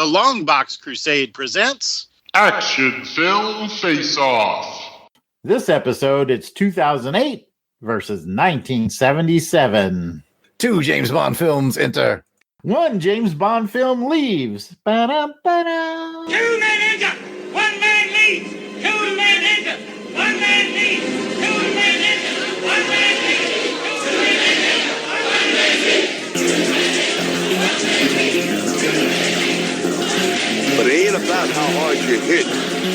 The Longbox Crusade presents Action Film Face-Off. This episode, it's 2008 versus 1977. 2 James Bond films enter. 1 James Bond film leaves. Ba-da-ba-da. 2 men enter, 1 man leaves. 2 men enter, 1 man leaves. 2 men enter, 1 man leaves. 2 men enter, 1 man leaves. But it ain't about how hard you hit.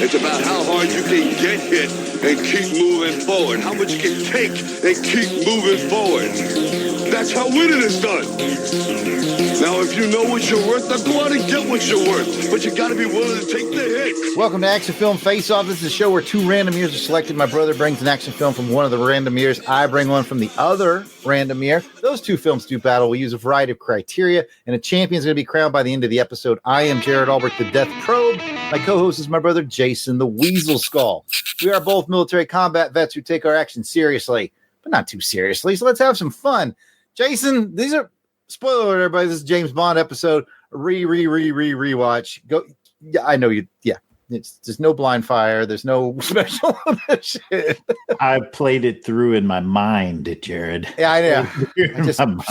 It's about how hard you can get hit and keep moving forward. How much you can take and keep moving forward. That's how winning is done. Now, if you know what you're worth, then go out and get what you're worth. But you got to be willing to take the hit. Welcome to Action Film Face-Off. This is a show where 2 random years are selected. My brother brings an action film from one of the random years. I bring one from the other random year. Those 2 films do battle. We use a variety of criteria, and a champion is going to be crowned by the end of the episode. I am Jared Albert, the Death Probe. My co-host is my brother Jason, the Weasel Skull. We are both military combat vets who take our action seriously, but not too seriously. So let's have some fun. Jason, these are spoiler alert, everybody. This is James Bond episode. Rewatch. Go. Yeah, I know you. Yeah, there's no blind fire. There's no special shit. I played it through in my mind, Jared. Yeah, I know. I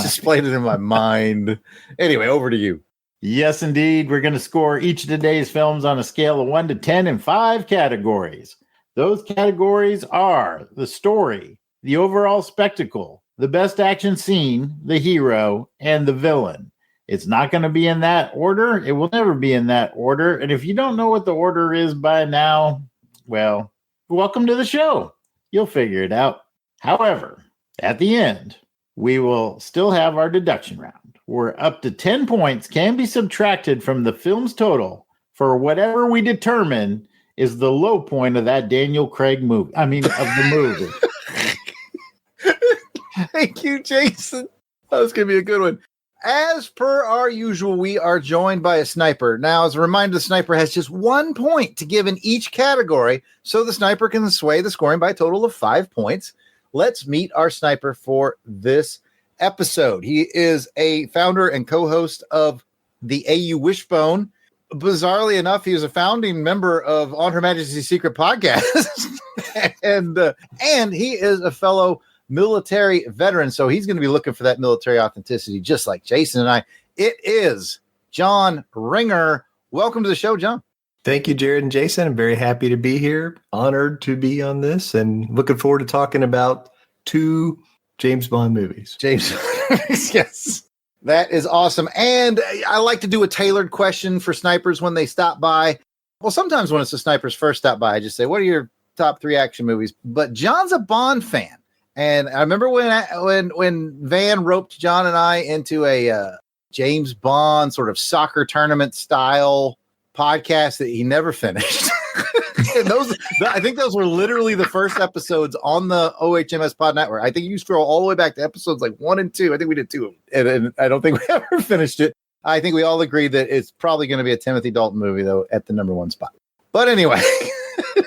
just played it in my mind. Anyway, over to you. Yes, indeed. We're going to score each of today's films on a scale of 1 to 10 in 5 categories. Those categories are the story, the overall spectacle, the best action scene, the hero, and the villain. It's not going to be in that order. It will never be in that order. And if you don't know what the order is by now, well, welcome to the show. You'll figure it out. However, at the end, we will still have our deduction round, where up to 10 points can be subtracted from the film's total for whatever we determine is the low point of that Daniel Craig movie. I mean, of the movie. Thank you, Jason. That was going to be a good one. As per our usual, we are joined by a sniper. Now, as a reminder, the sniper has just 1 point to give in each category, so the sniper can sway the scoring by a total of 5 points. Let's meet our sniper for this episode. He is a founder and co-host of the AU Wishbone. Bizarrely enough, he is a founding member of On Her Majesty's Secret Podcast, and he is a fellow military veteran, so he's going to be looking for that military authenticity, just like Jason and I. It is John Ringer. Welcome to the show, John. Thank you, Jared and Jason. I'm very happy to be here. Honored to be on this, and looking forward to talking about 2 James Bond movies. James, yes, that is awesome. And I like to do a tailored question for snipers when they stop by. Well, sometimes when it's the snipers first stop by, I just say, "What are your top 3 action movies?" But John's a Bond fan. And I remember when Van roped John and I into a James Bond sort of soccer tournament style podcast that he never finished. And I think those were literally the first episodes on the OHMS Pod Network. I think you scroll all the way back to episodes like 1 and 2. I think we did 2, and I don't think we ever finished it. I think we all agreed that it's probably going to be a Timothy Dalton movie, though, at the number 1 spot. But anyway,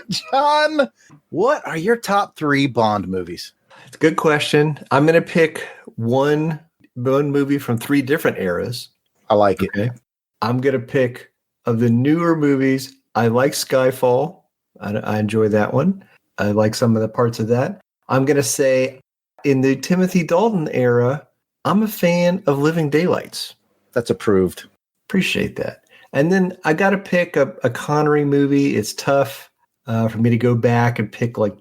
John, what are your top 3 Bond movies? It's a good question. I'm going to pick one movie from 3 different eras. I like it. Okay. I'm going to pick of the newer movies. I like Skyfall. I enjoy that one. I like some of the parts of that. I'm going to say in the Timothy Dalton era, I'm a fan of Living Daylights. That's approved. Appreciate that. And then I got to pick a Connery movie. It's tough for me to go back and pick like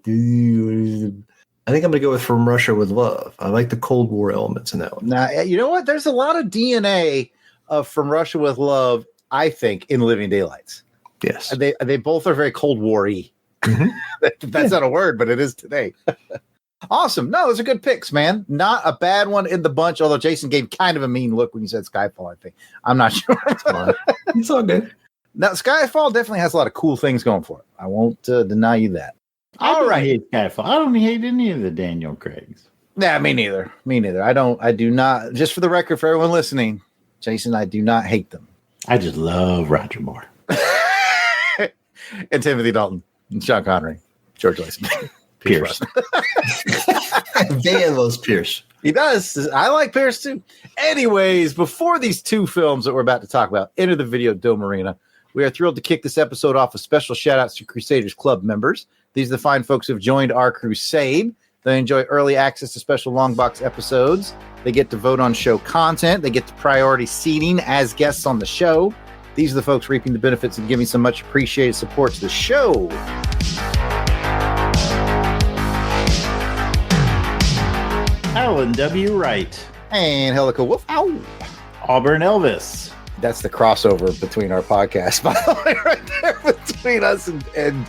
I think I'm going to go with From Russia with Love. I like the Cold War elements in that one. Now, you know what? There's a lot of DNA of From Russia with Love, I think, in Living Daylights. Yes. They both are very Cold War-y. Mm-hmm. That's not a word, but it is today. Awesome. No, those are good picks, man. Not a bad one in the bunch, although Jason gave kind of a mean look when you said Skyfall, I think. I'm not sure. It's all good. Now, Skyfall definitely has a lot of cool things going for it. I won't deny you that. All right. Hate Skyfall. I don't hate any of the Daniel Craigs. Yeah, me neither. I do not. Just for the record, for everyone listening, Jason, I do not hate them. I just love Roger Moore. And Timothy Dalton, and Sean Connery, George Lazenby. Pierce. Van loves Pierce. He does. I like Pierce too. Anyways, before these two films that we're about to talk about enter the Videodome arena, we are thrilled to kick this episode off with special shout outs to Crusaders Club members. These are the fine folks who have joined our crusade. They enjoy early access to special Longbox episodes. They get to vote on show content. They get to priority seating as guests on the show. These are the folks reaping the benefits and giving some much appreciated support to the show. Alan W. Wright. And Helica Wolf. Ow! Auburn Elvis. That's the crossover between our podcasts, by the way, right there between us and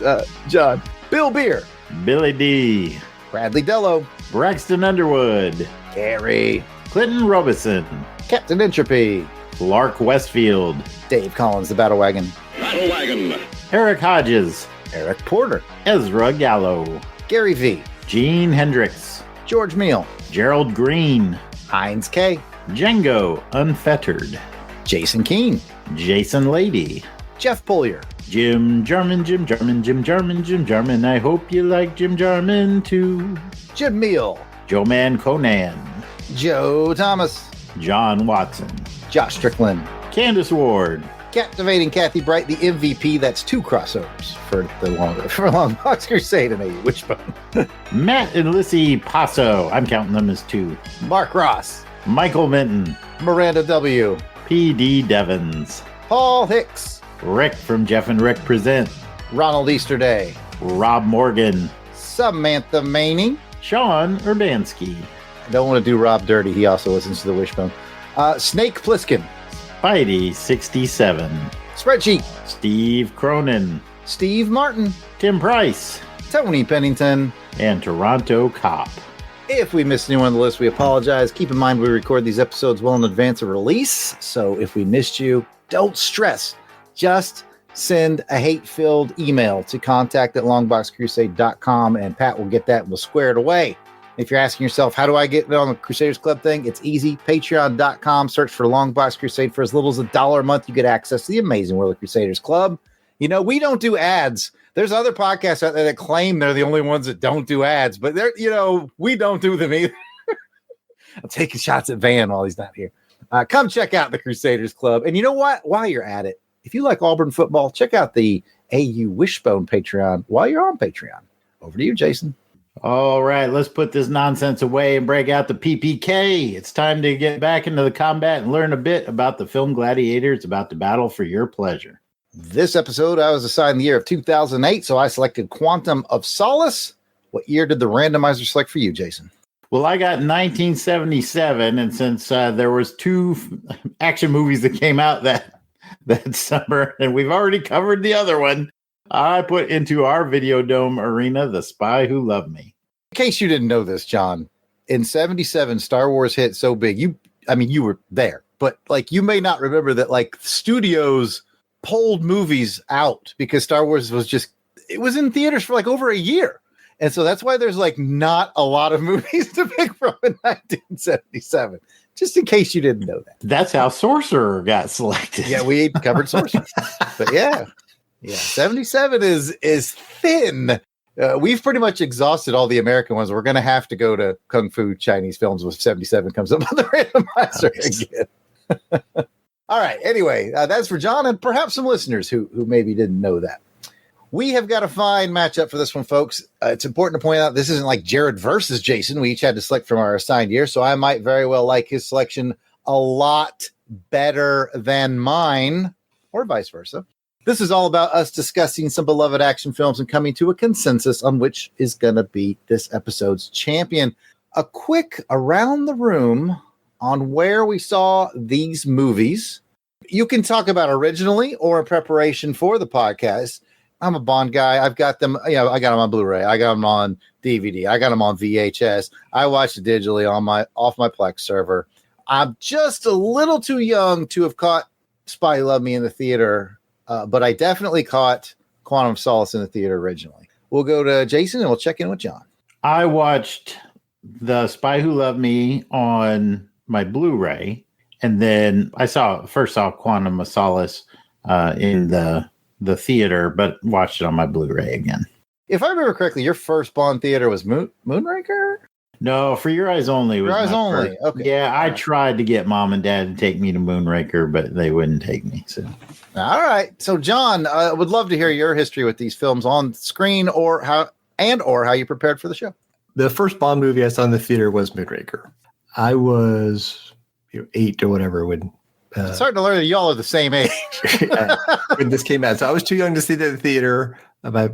John. Bill Beer. Billy D. Bradley Dello. Braxton Underwood. Gary. Clinton Robeson. Captain Entropy. Lark Westfield. Dave Collins, the Battle Wagon. Battle Wagon. Eric Hodges. Eric Porter. Ezra Gallo. Gary V. Gene Hendricks. George Meal. Gerald Green. Heinz K. Django Unfettered. Jason Keene. Jason Lady. Jeff Pollier. Jim Jarman. I hope you like Jim Jarman too. Jim Meal. Joe Man Conan. Joe Thomas. John Watson. Josh Strickland. Candace Ward. Captivating Kathy Bright, the MVP. That's two crossovers for Longbox Crusade and a Wishbone. Matt and Lissy Paso. I'm counting them as two. Mark Ross. Michael Minton. Miranda W. P.D. Devons. Paul Hicks. Rick from Jeff and Rick Present. Ronald Easterday. Rob Morgan. Samantha Maney. Sean Urbanski. I don't want to do Rob dirty. He also listens to the Wishbone. Snake Pliskin. Spidey 67. Spreadsheet. Steve Cronin. Steve Martin. Tim Price. Tony Pennington. And Toronto Cop. If we missed anyone on the list, we apologize. Keep in mind we record these episodes well in advance of release, so if we missed you, don't stress. Just send a hate-filled email to contact@longboxcrusade.com, and Pat will get that and we'll square it away. If you're asking yourself, how do I get on the Crusaders Club thing? It's easy. Patreon.com. Search for Longbox Crusade. For as little as $1 a month, you get access to the amazing World of Crusaders Club. You know, we don't do ads. There's other podcasts out there that claim they're the only ones that don't do ads, but they're, we don't do them either. I'm taking shots at Van while he's not here. Come check out the Crusaders Club. And you know what? While you're at it, if you like Auburn football, check out the AU Wishbone Patreon while you're on Patreon. Over to you, Jason. All right, let's put this nonsense away and break out the PPK. It's time to get back into the combat and learn a bit about the film gladiators about to battle for your pleasure. This episode, I was assigned the year of 2008, so I selected Quantum of Solace. What year did the randomizer select for you, Jason? Well, I got 1977, and since there was two action movies that came out that summer, and we've already covered the other one, I put into our Videodome arena The Spy Who Loved Me. In case you didn't know this, John, in 77, Star Wars hit so big. You were there, but you may not remember that studios pulled movies out because Star Wars it was in theaters for over a year. And so that's why there's not a lot of movies to pick from in 1977, just in case you didn't know that. That's how Sorcerer got selected. Yeah, we covered Sorcerer. But yeah, 77 is thin. We've pretty much exhausted all the American ones. We're going to have to go to Kung Fu Chinese films if 77 comes up on the randomizer again. All right. Anyway, that's for John and perhaps some listeners who maybe didn't know that. We have got a fine matchup for this one, folks. It's important to point out this isn't like Jared versus Jason. We each had to select from our assigned year, so I might very well like his selection a lot better than mine, or vice versa. This is all about us discussing some beloved action films and coming to a consensus on which is going to be this episode's champion. A quick around the room on where we saw these movies. You can talk about originally or in preparation for the podcast. I'm a Bond guy. I've got them. I got them on Blu-ray. I got them on DVD. I got them on VHS. I watched it digitally off my Plex server. I'm just a little too young to have caught Spy Who Loved Me in the theater, but I definitely caught Quantum of Solace in the theater originally. We'll go to Jason and we'll check in with John. I watched The Spy Who Loved Me on my Blu-ray, and then I first saw Quantum of Solace in the theater, but watched it on my Blu-ray again. If I remember correctly, your first Bond theater was Moonraker? No, For Your Eyes Only was Your Eyes my Only. first. Okay. Yeah, I All right. tried to get mom and dad to take me to Moonraker, but they wouldn't take me. So All right. So, John, I would love to hear your history with these films on screen or how you prepared for the show. The first Bond movie I saw in the theater was Moonraker. I was 8 or whatever when It's hard to learn that y'all are the same age. when this came out. So I was too young to see that in the theater. My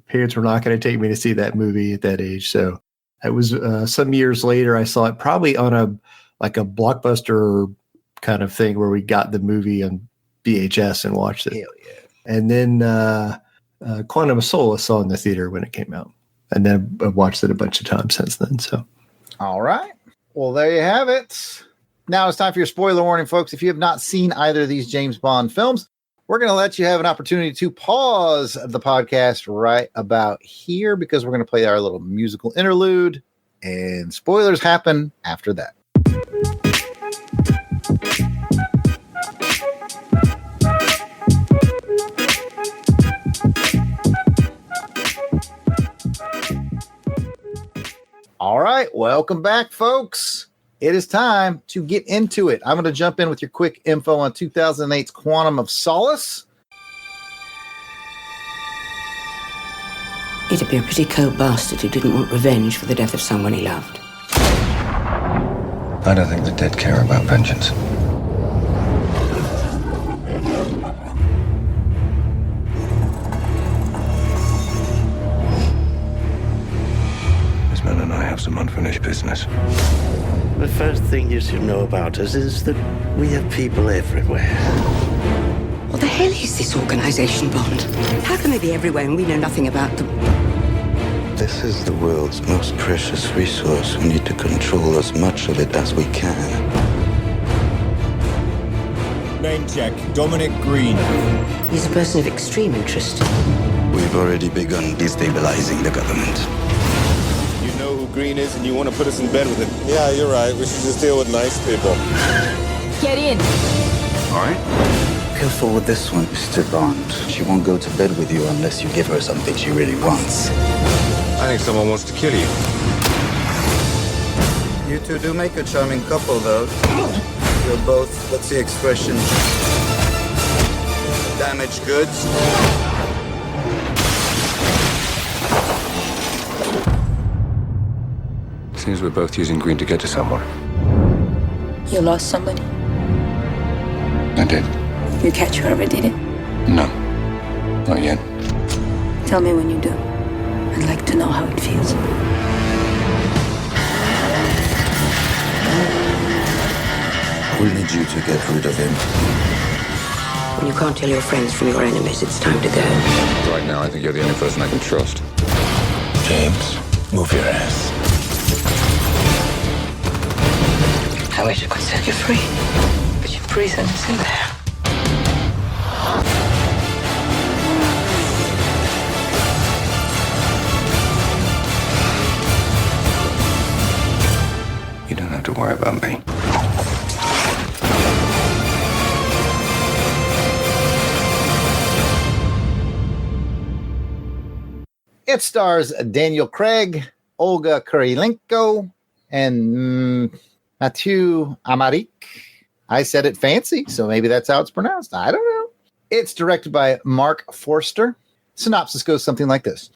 parents were not going to take me to see that movie at that age. So it was some years later. I saw it probably on a Blockbuster kind of thing where we got the movie on VHS and watched it. Hell yeah. And then Quantum of Solace saw in the theater when it came out. And then I've watched it a bunch of times since then. So, All right. Well, there you have it. Now it's time for your spoiler warning, folks. If you have not seen either of these James Bond films, we're going to let you have an opportunity to pause the podcast right about here because we're going to play our little musical interlude, and spoilers happen after that. All right, welcome back, folks. It is time to get into it. I'm going to jump in with your quick info on 2008's Quantum of Solace. He'd be a pretty cold bastard who didn't want revenge for the death of someone he loved. I don't think the dead care about vengeance. This man and I have some unfinished business. The first thing you should know about us is that we have people everywhere. What the hell is this organization, Bond? How can they be everywhere and we know nothing about them? This is the world's most precious resource. We need to control as much of it as we can. Name check. Dominic Green. He's a person of extreme interest. We've already begun destabilizing the government. You know who Green is and you want to put us in bed with him. Yeah, you're right. We should just deal with nice people. Get in. All right. Careful with this one, Mr. Bond. She won't go to bed with you unless you give her something she really wants. I think someone wants to kill you. You two do make a charming couple, though. You're both, what's the expression? Damaged goods. Seems we're both using green to get to somewhere. You lost somebody? I did. You catch whoever did it? No. Not yet. Tell me when you do. I'd like to know how it feels. We need you to get rid of him. When you can't tell your friends from your enemies, it's time to go. Right now, I think you're the only person I can trust. James, move your ass. I wish I could set you free, but your prison is in there. You don't have to worry about me. It stars Daniel Craig, Olga Kurylenko, and Mathieu Amalric. I said it fancy, so maybe that's how it's pronounced. I don't know. It's directed by Mark Forster. Synopsis goes something like this.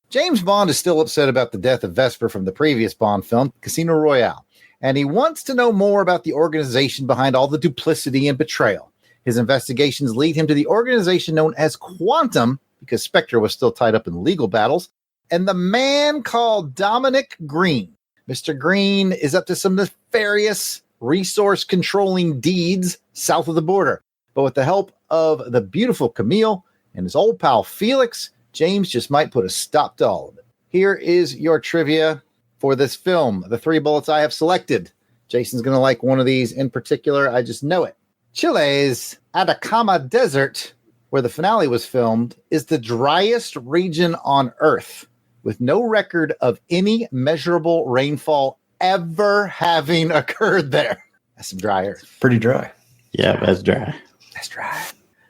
James Bond is still upset about the death of Vesper from the previous Bond film, Casino Royale, and he wants to know more about the organization behind all the duplicity and betrayal. His investigations lead him to the organization known as Quantum, because Spectre was still tied up in legal battles, and the man called Dominic Green. Mr. Green is up to some nefarious resource-controlling deeds south of the border. But with the help of the beautiful Camille and his old pal Felix, James just might put a stop to all of it. Here is your trivia for this film. The 3 bullets I have selected. Jason's going to like one of these in particular. I just know it. Chile's Atacama Desert, where the finale was filmed, is the driest region on Earth, with no record of any measurable rainfall ever having occurred there. That's some dry earth. Pretty dry. yeah, that's dry. That's dry.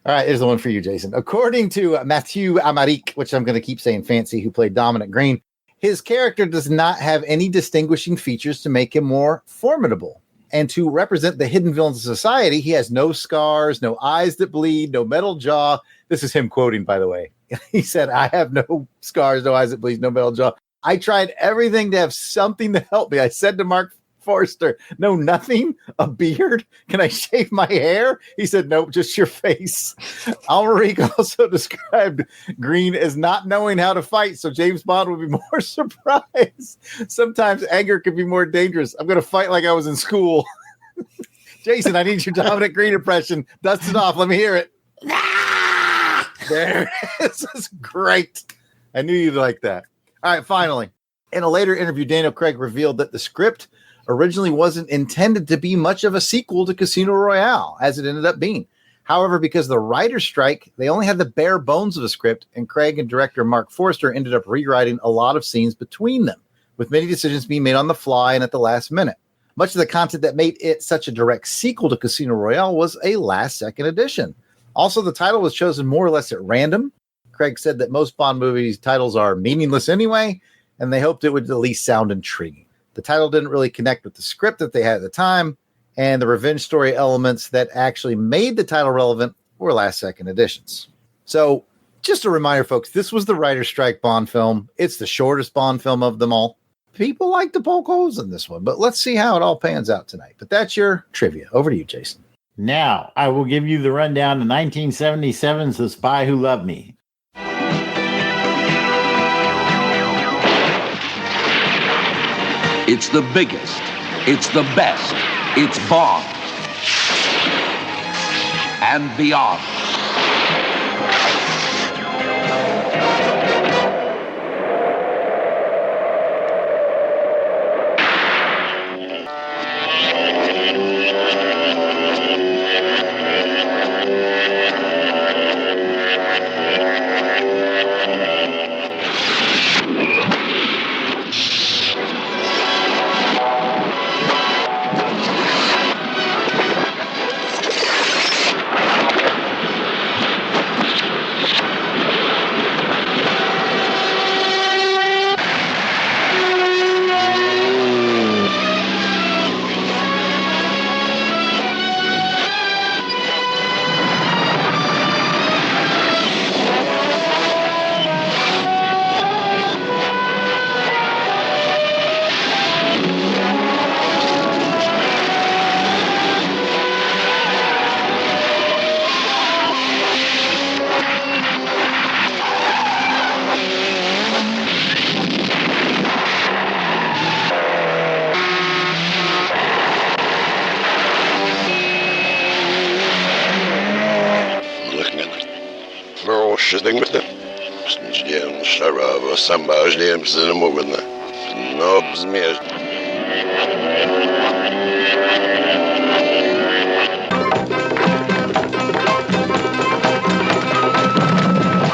All right, here's the one for you, Jason. According to Mathieu Amalric, which I'm going to keep saying fancy, who played Dominic Green, his character does not have any distinguishing features to make him more formidable. And to represent the hidden villains of society, he has no scars, no eyes that bleed, no metal jaw. This is him quoting, by the way. He said, I have no scars, no eyes that bleed, no metal jaw. I tried everything to have something to help me. I said to Mark Forster, no, nothing? A beard? Can I shave my hair? He said, nope, just your face. Amalric also described Green as not knowing how to fight, so James Bond would be more surprised. Sometimes anger can be more dangerous. I'm going to fight like I was in school. Jason, I need your Dominic Green impression. Dust it off. Let me hear it. There it is. This is great. I knew you'd like that. All right, finally. In a later interview, Daniel Craig revealed that the script originally wasn't intended to be much of a sequel to Casino Royale, as it ended up being. However, because of the writer's strike, they only had the bare bones of a script, and Craig and director Mark Forster ended up rewriting a lot of scenes between them, with many decisions being made on the fly and at the last minute. Much of the content that made it such a direct sequel to Casino Royale was a last-second addition. Also, the title was chosen more or less at random. Craig said that most Bond movies titles are meaningless anyway, and they hoped it would at least sound intriguing. The title didn't really connect with the script that they had at the time, and the revenge story elements that actually made the title relevant were last-second additions. So, just a reminder, folks, this was the writer's strike Bond film. It's the shortest Bond film of them all. People like to poke holes in this one, but let's see how it all pans out tonight. But that's your trivia. Over to you, Jason. Now, I will give you the rundown to 1977's The Spy Who Loved Me. It's the biggest. It's the best. It's Bond. And beyond.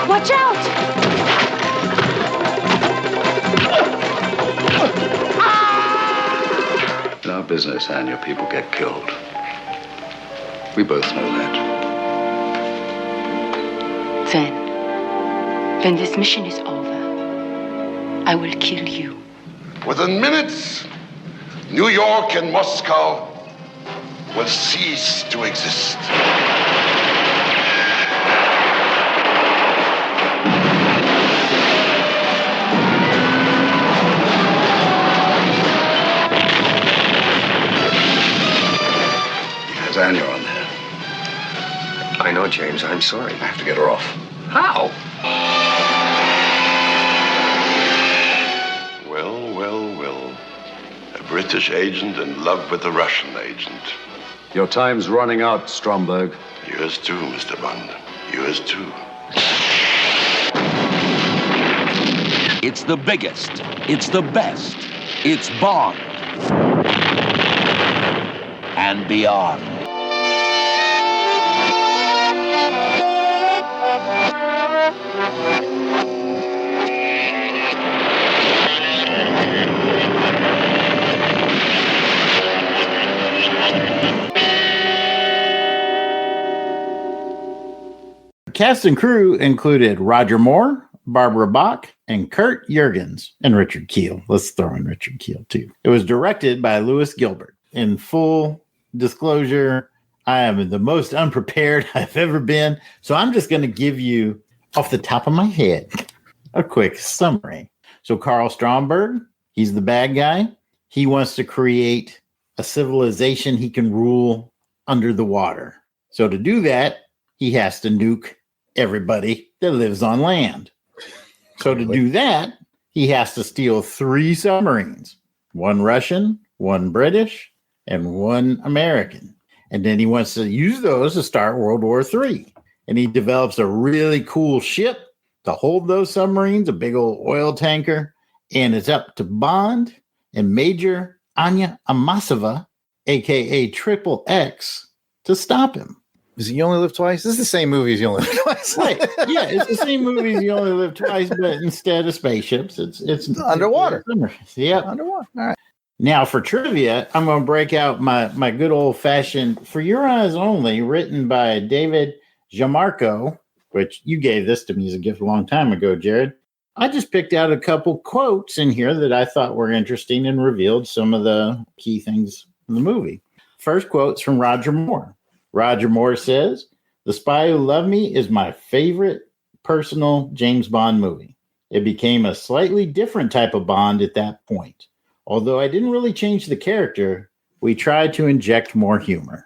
Watch out! In our business, and your people get killed. We both know that. Then, when this mission is over, I will kill you. Within minutes, New York and Moscow will cease to exist. Anya on there. I know, James. I'm sorry. I have to get her off. How? Well. A British agent in love with a Russian agent. Your time's running out, Stromberg. Yours too, Mr. Bond. Yours too. It's the biggest. It's the best. It's Bond. And beyond. Cast and crew included Roger Moore, Barbara Bach, and Kurt Jurgens, and Richard Kiel. Let's throw in Richard Kiel, too. It was directed by Louis Gilbert. In full disclosure, I am the most unprepared I've ever been, so I'm just going to give you, off the top of my head, a quick summary. So Carl Stromberg, he's the bad guy. He wants to create a civilization he can rule under the water. So to do that, he has to nuke everybody that lives on land. So to do that, he has to steal 3 submarines, 1 Russian, 1 British, and 1 American. And then he wants to use those to start World War III. And he develops a really cool ship to hold those submarines, a big old oil tanker. And it's up to Bond and Major Anya Amasova, a.k.a. Triple X, to stop him. Is You Only Live Twice? This is the same movie as You Only Live Twice. Right. Yeah, it's the same movie as You Only Live Twice, but instead of spaceships, it's underwater. Yeah, underwater. All right. Now for trivia, I'm going to break out my good old fashioned For Your Eyes Only, written by David Gianmarco, which you gave this to me as a gift a long time ago, Jared. I just picked out a couple quotes in here that I thought were interesting and revealed some of the key things in the movie. First quote's from Roger Moore. Roger Moore says, "The Spy Who Loved Me is my favorite personal James Bond movie. It became a slightly different type of Bond at that point. Although I didn't really change the character, we tried to inject more humor."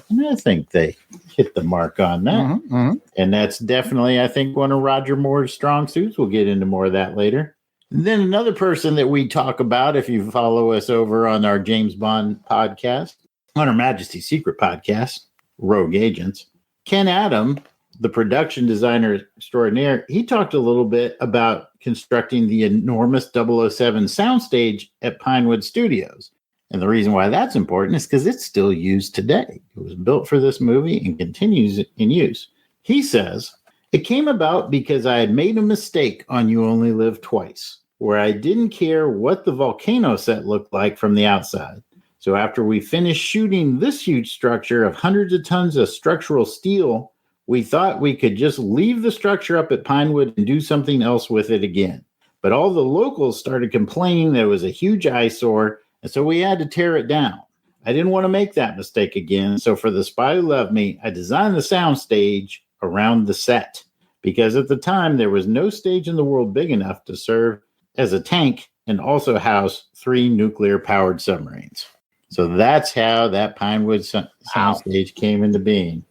And I think they hit the mark on that. And that's definitely, I think, one of Roger Moore's strong suits. We'll get into more of that later. And then another person that we talk about, if you follow us over on our James Bond podcast, on Her Majesty's Secret podcast, Rogue Agents, Ken Adam, the production designer extraordinaire, he talked a little bit about constructing the enormous 007 soundstage at Pinewood Studios. And the reason why that's important is because it's still used today. It was built for this movie and continues in use. He says, "It came about because I had made a mistake on You Only Live Twice, where I didn't care what the volcano set looked like from the outside. So after we finished shooting this huge structure of hundreds of tons of structural steel, we thought we could just leave the structure up at Pinewood and do something else with it again. But all the locals started complaining that it was a huge eyesore, and so we had to tear it down. I didn't want to make that mistake again, so for The Spy Who Loved Me, I designed the soundstage around the set, because at the time there was no stage in the world big enough to serve as a tank and also house 3 nuclear-powered submarines." So that's how that Pinewood soundstage came into being.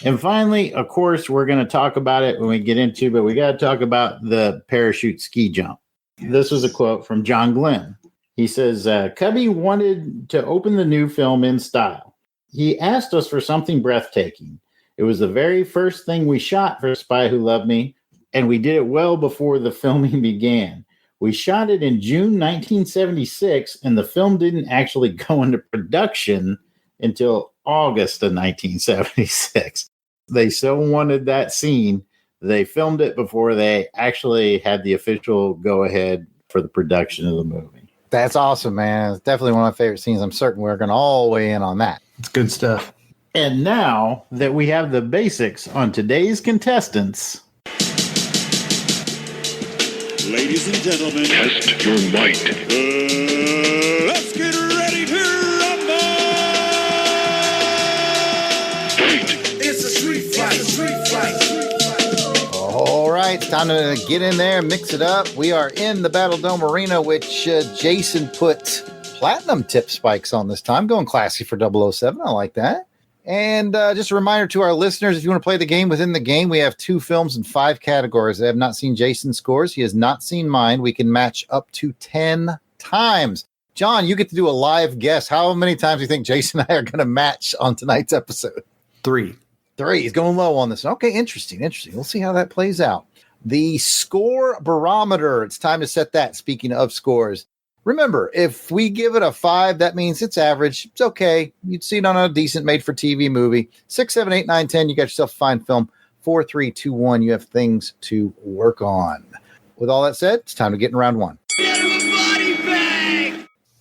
And finally, of course, we're going to talk about it when we get into, but we got to talk about the parachute ski jump. This was a quote from John Glenn. He says, "Cubby wanted to open the new film in style. He asked us for something breathtaking. It was the very first thing we shot for Spy Who Loved Me, and we did it well before the filming began. We shot it in June 1976, and the film didn't actually go into production until August of 1976. They so wanted that scene, they filmed it before they actually had the official go-ahead for the production of the movie." That's awesome, man. It's definitely one of my favorite scenes. I'm certain we're going to all weigh in on that. It's good stuff. And now that we have the basics on today's contestants, Ladies and gentlemen, Test your might. Let's get ready to rumble! It's a street fight. All right, it's time to get in there, mix it up. We are in the Battle Dome Arena, which Jason put platinum tip spikes on this time. Going classy for 007. I like that. And just a reminder to our listeners, if you want to play the game within the game, we have 2 films and 5 categories. I have not seen Jason's scores. He has not seen mine. We can match up to 10 times. John, you get to do a live guess. How many times do you think Jason and I are going to match on tonight's episode? 3. 3. He's going low on this. Okay, interesting. We'll see how that plays out. The score barometer. It's time to set that. Speaking of scores. Remember, if we give it a 5, that means it's average. It's okay. You'd see it on a decent made-for-TV movie. 6, 7, 8, 9, 10, you got yourself a fine film. 4, 3, 2, 1, you have things to work on. With all that said, it's time to get in round 1.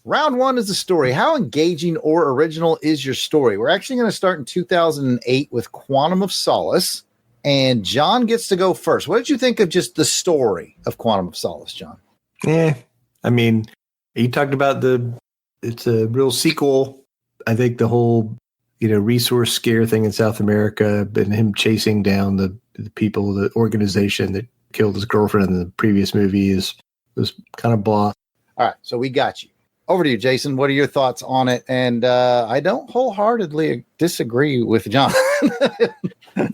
Round 1 is the story. How engaging or original is your story? We're actually going to start in 2008 with Quantum of Solace. And John gets to go first. What did you think of just the story of Quantum of Solace, John? Yeah, I mean, you talked about it's a real sequel. I think the whole, resource scare thing in South America and him chasing down the people, the organization that killed his girlfriend in the previous movie was kind of blah. All right, so we got you. Over to you, Jason. What are your thoughts on it? And I don't wholeheartedly disagree with John.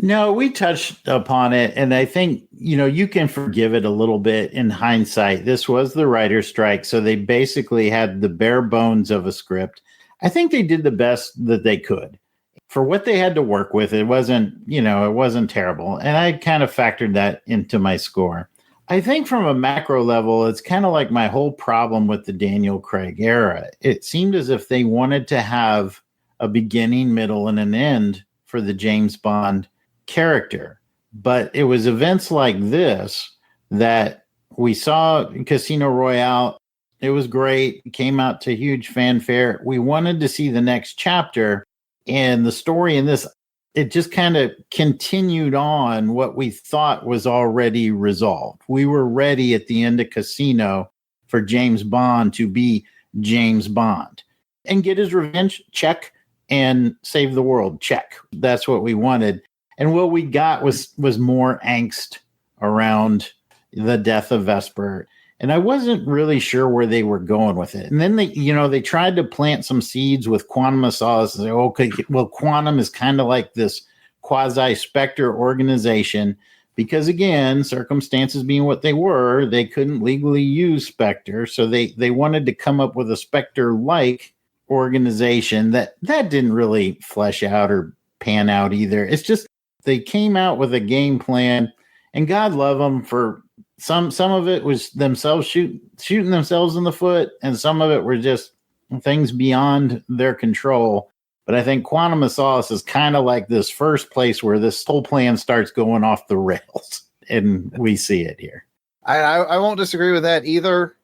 No, we touched upon it, and I think, you can forgive it a little bit in hindsight. This was the writer's strike, so they basically had the bare bones of a script. I think they did the best that they could. For what they had to work with, it wasn't, it wasn't terrible. And I kind of factored that into my score. I think from a macro level, it's kind of like my whole problem with the Daniel Craig era. It seemed as if they wanted to have a beginning, middle, and an end for the James Bond character. But it was events like this that we saw in Casino Royale. It was great. It came out to huge fanfare. We wanted to see the next chapter, and the story in this, it just kind of continued on what we thought was already resolved. We were ready at the end of Casino for James Bond to be James Bond and get his revenge, check, and save the world, check. That's what we wanted. And what we got was more angst around the death of Vesper. And I wasn't really sure where they were going with it. And then they tried to plant some seeds with Quantum of Solace and say, okay, well, Quantum is kind of like this quasi Spectre organization because, again, circumstances being what they were, they couldn't legally use Spectre. So they wanted to come up with a Spectre-like organization that didn't really flesh out or pan out either. It's just they came out with a game plan, and God love them for some of it was themselves shooting themselves in the foot, and some of it were just things beyond their control. But I think Quantum of Solace is kind of like this first place where this whole plan starts going off the rails, and we see it here. I won't disagree with that either.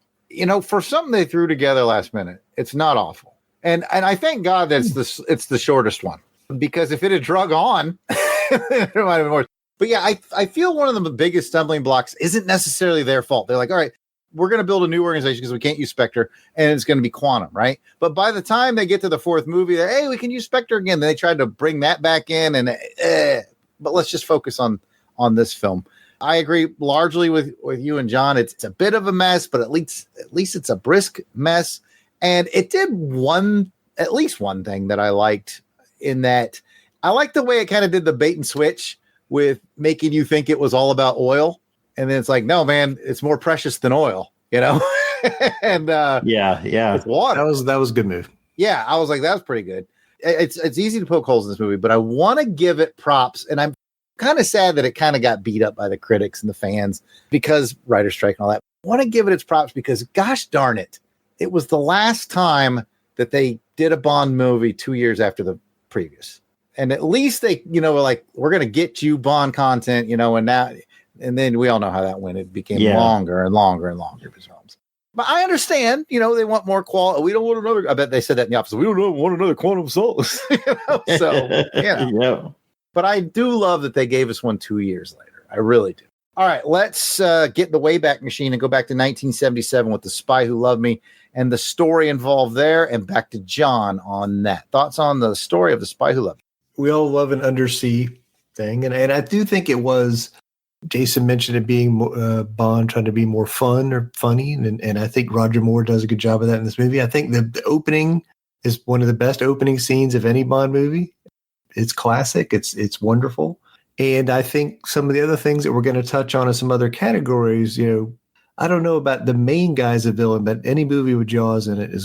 For something they threw together last minute, it's not awful. And I thank God that it's the shortest one, because if it had drug on, it might have been more. But yeah, I feel one of the biggest stumbling blocks isn't necessarily their fault. They're like, all right, we're going to build a new organization because we can't use Spectre, and it's going to be Quantum, right? But by the time they get to the fourth movie, they're, hey, we can use Spectre again. Then they tried to bring that back in, and but let's just focus on this film. I agree largely with you and John. It's a bit of a mess, but at least it's a brisk mess. And it did at least one thing that I liked, in that I liked the way it kind of did the bait and switch with making you think it was all about oil. And then it's like, no, man, it's more precious than oil, and yeah. It's water. That was a good move. Yeah. I was like, that was pretty good. It's easy to poke holes in this movie, but I want to give it props. And I'm kind of sad that it kind of got beat up by the critics and the fans because writer's strike and all that. I want to give it its props because, gosh darn it, it was the last time that they did a Bond movie 2 years after the previous. And at least they, were like, we're going to get you Bond content, and then we all know how that went. It became longer and longer and longer films. But I understand, they want more quality. We don't want another. I bet they said that in the opposite. We don't want another Quantum of Solace. So, Yeah. But I do love that they gave us one 2 years later. I really do. All right, let's get the Wayback Machine and go back to 1977 with The Spy Who Loved Me and the story involved there, and back to John on that. Thoughts on the story of The Spy Who Loved Me? We all love an undersea thing, and I do think it was. Jason mentioned it being Bond trying to be more fun or funny, and I think Roger Moore does a good job of that in this movie. I think the opening is one of the best opening scenes of any Bond movie. It's classic. It's wonderful. And I think some of the other things that we're going to touch on in some other categories, I don't know about the main guy's a villain, but any movie with Jaws in it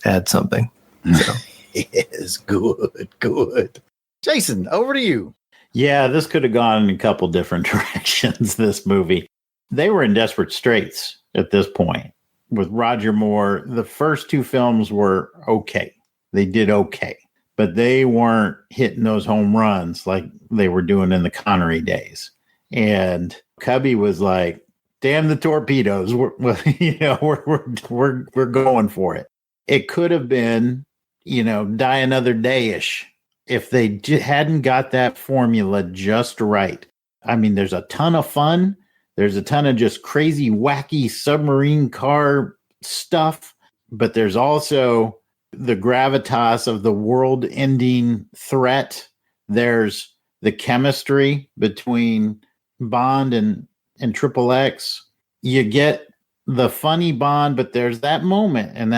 adds something. So. It is good. Jason, over to you. Yeah, this could have gone in a couple different directions, this movie. They were in desperate straits at this point with Roger Moore. The first two films were okay. They did okay. But they weren't hitting those home runs like they were doing in the Connery days. And Cubby was like, damn the torpedoes. We're going for it. It could have been, Die Another Day-ish if they hadn't got that formula just right. I mean, there's a ton of fun. There's a ton of just crazy, wacky submarine car stuff, but there's also the gravitas of the world-ending threat. There's the chemistry between Bond and Triple X. You get the funny Bond, but there's that moment, and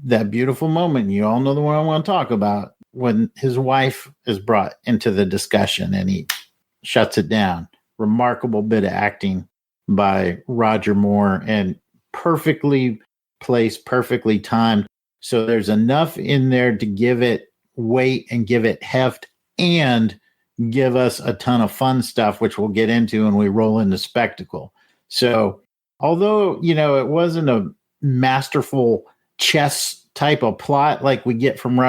that beautiful moment. You all know the one I want to talk about, when his wife is brought into the discussion and he shuts it down. Remarkable bit of acting by Roger Moore, and perfectly placed, perfectly timed. So there's enough in there to give it weight and give it heft and give us a ton of fun stuff, which we'll get into when we roll into spectacle. So although, it wasn't a masterful chess type of plot like we get from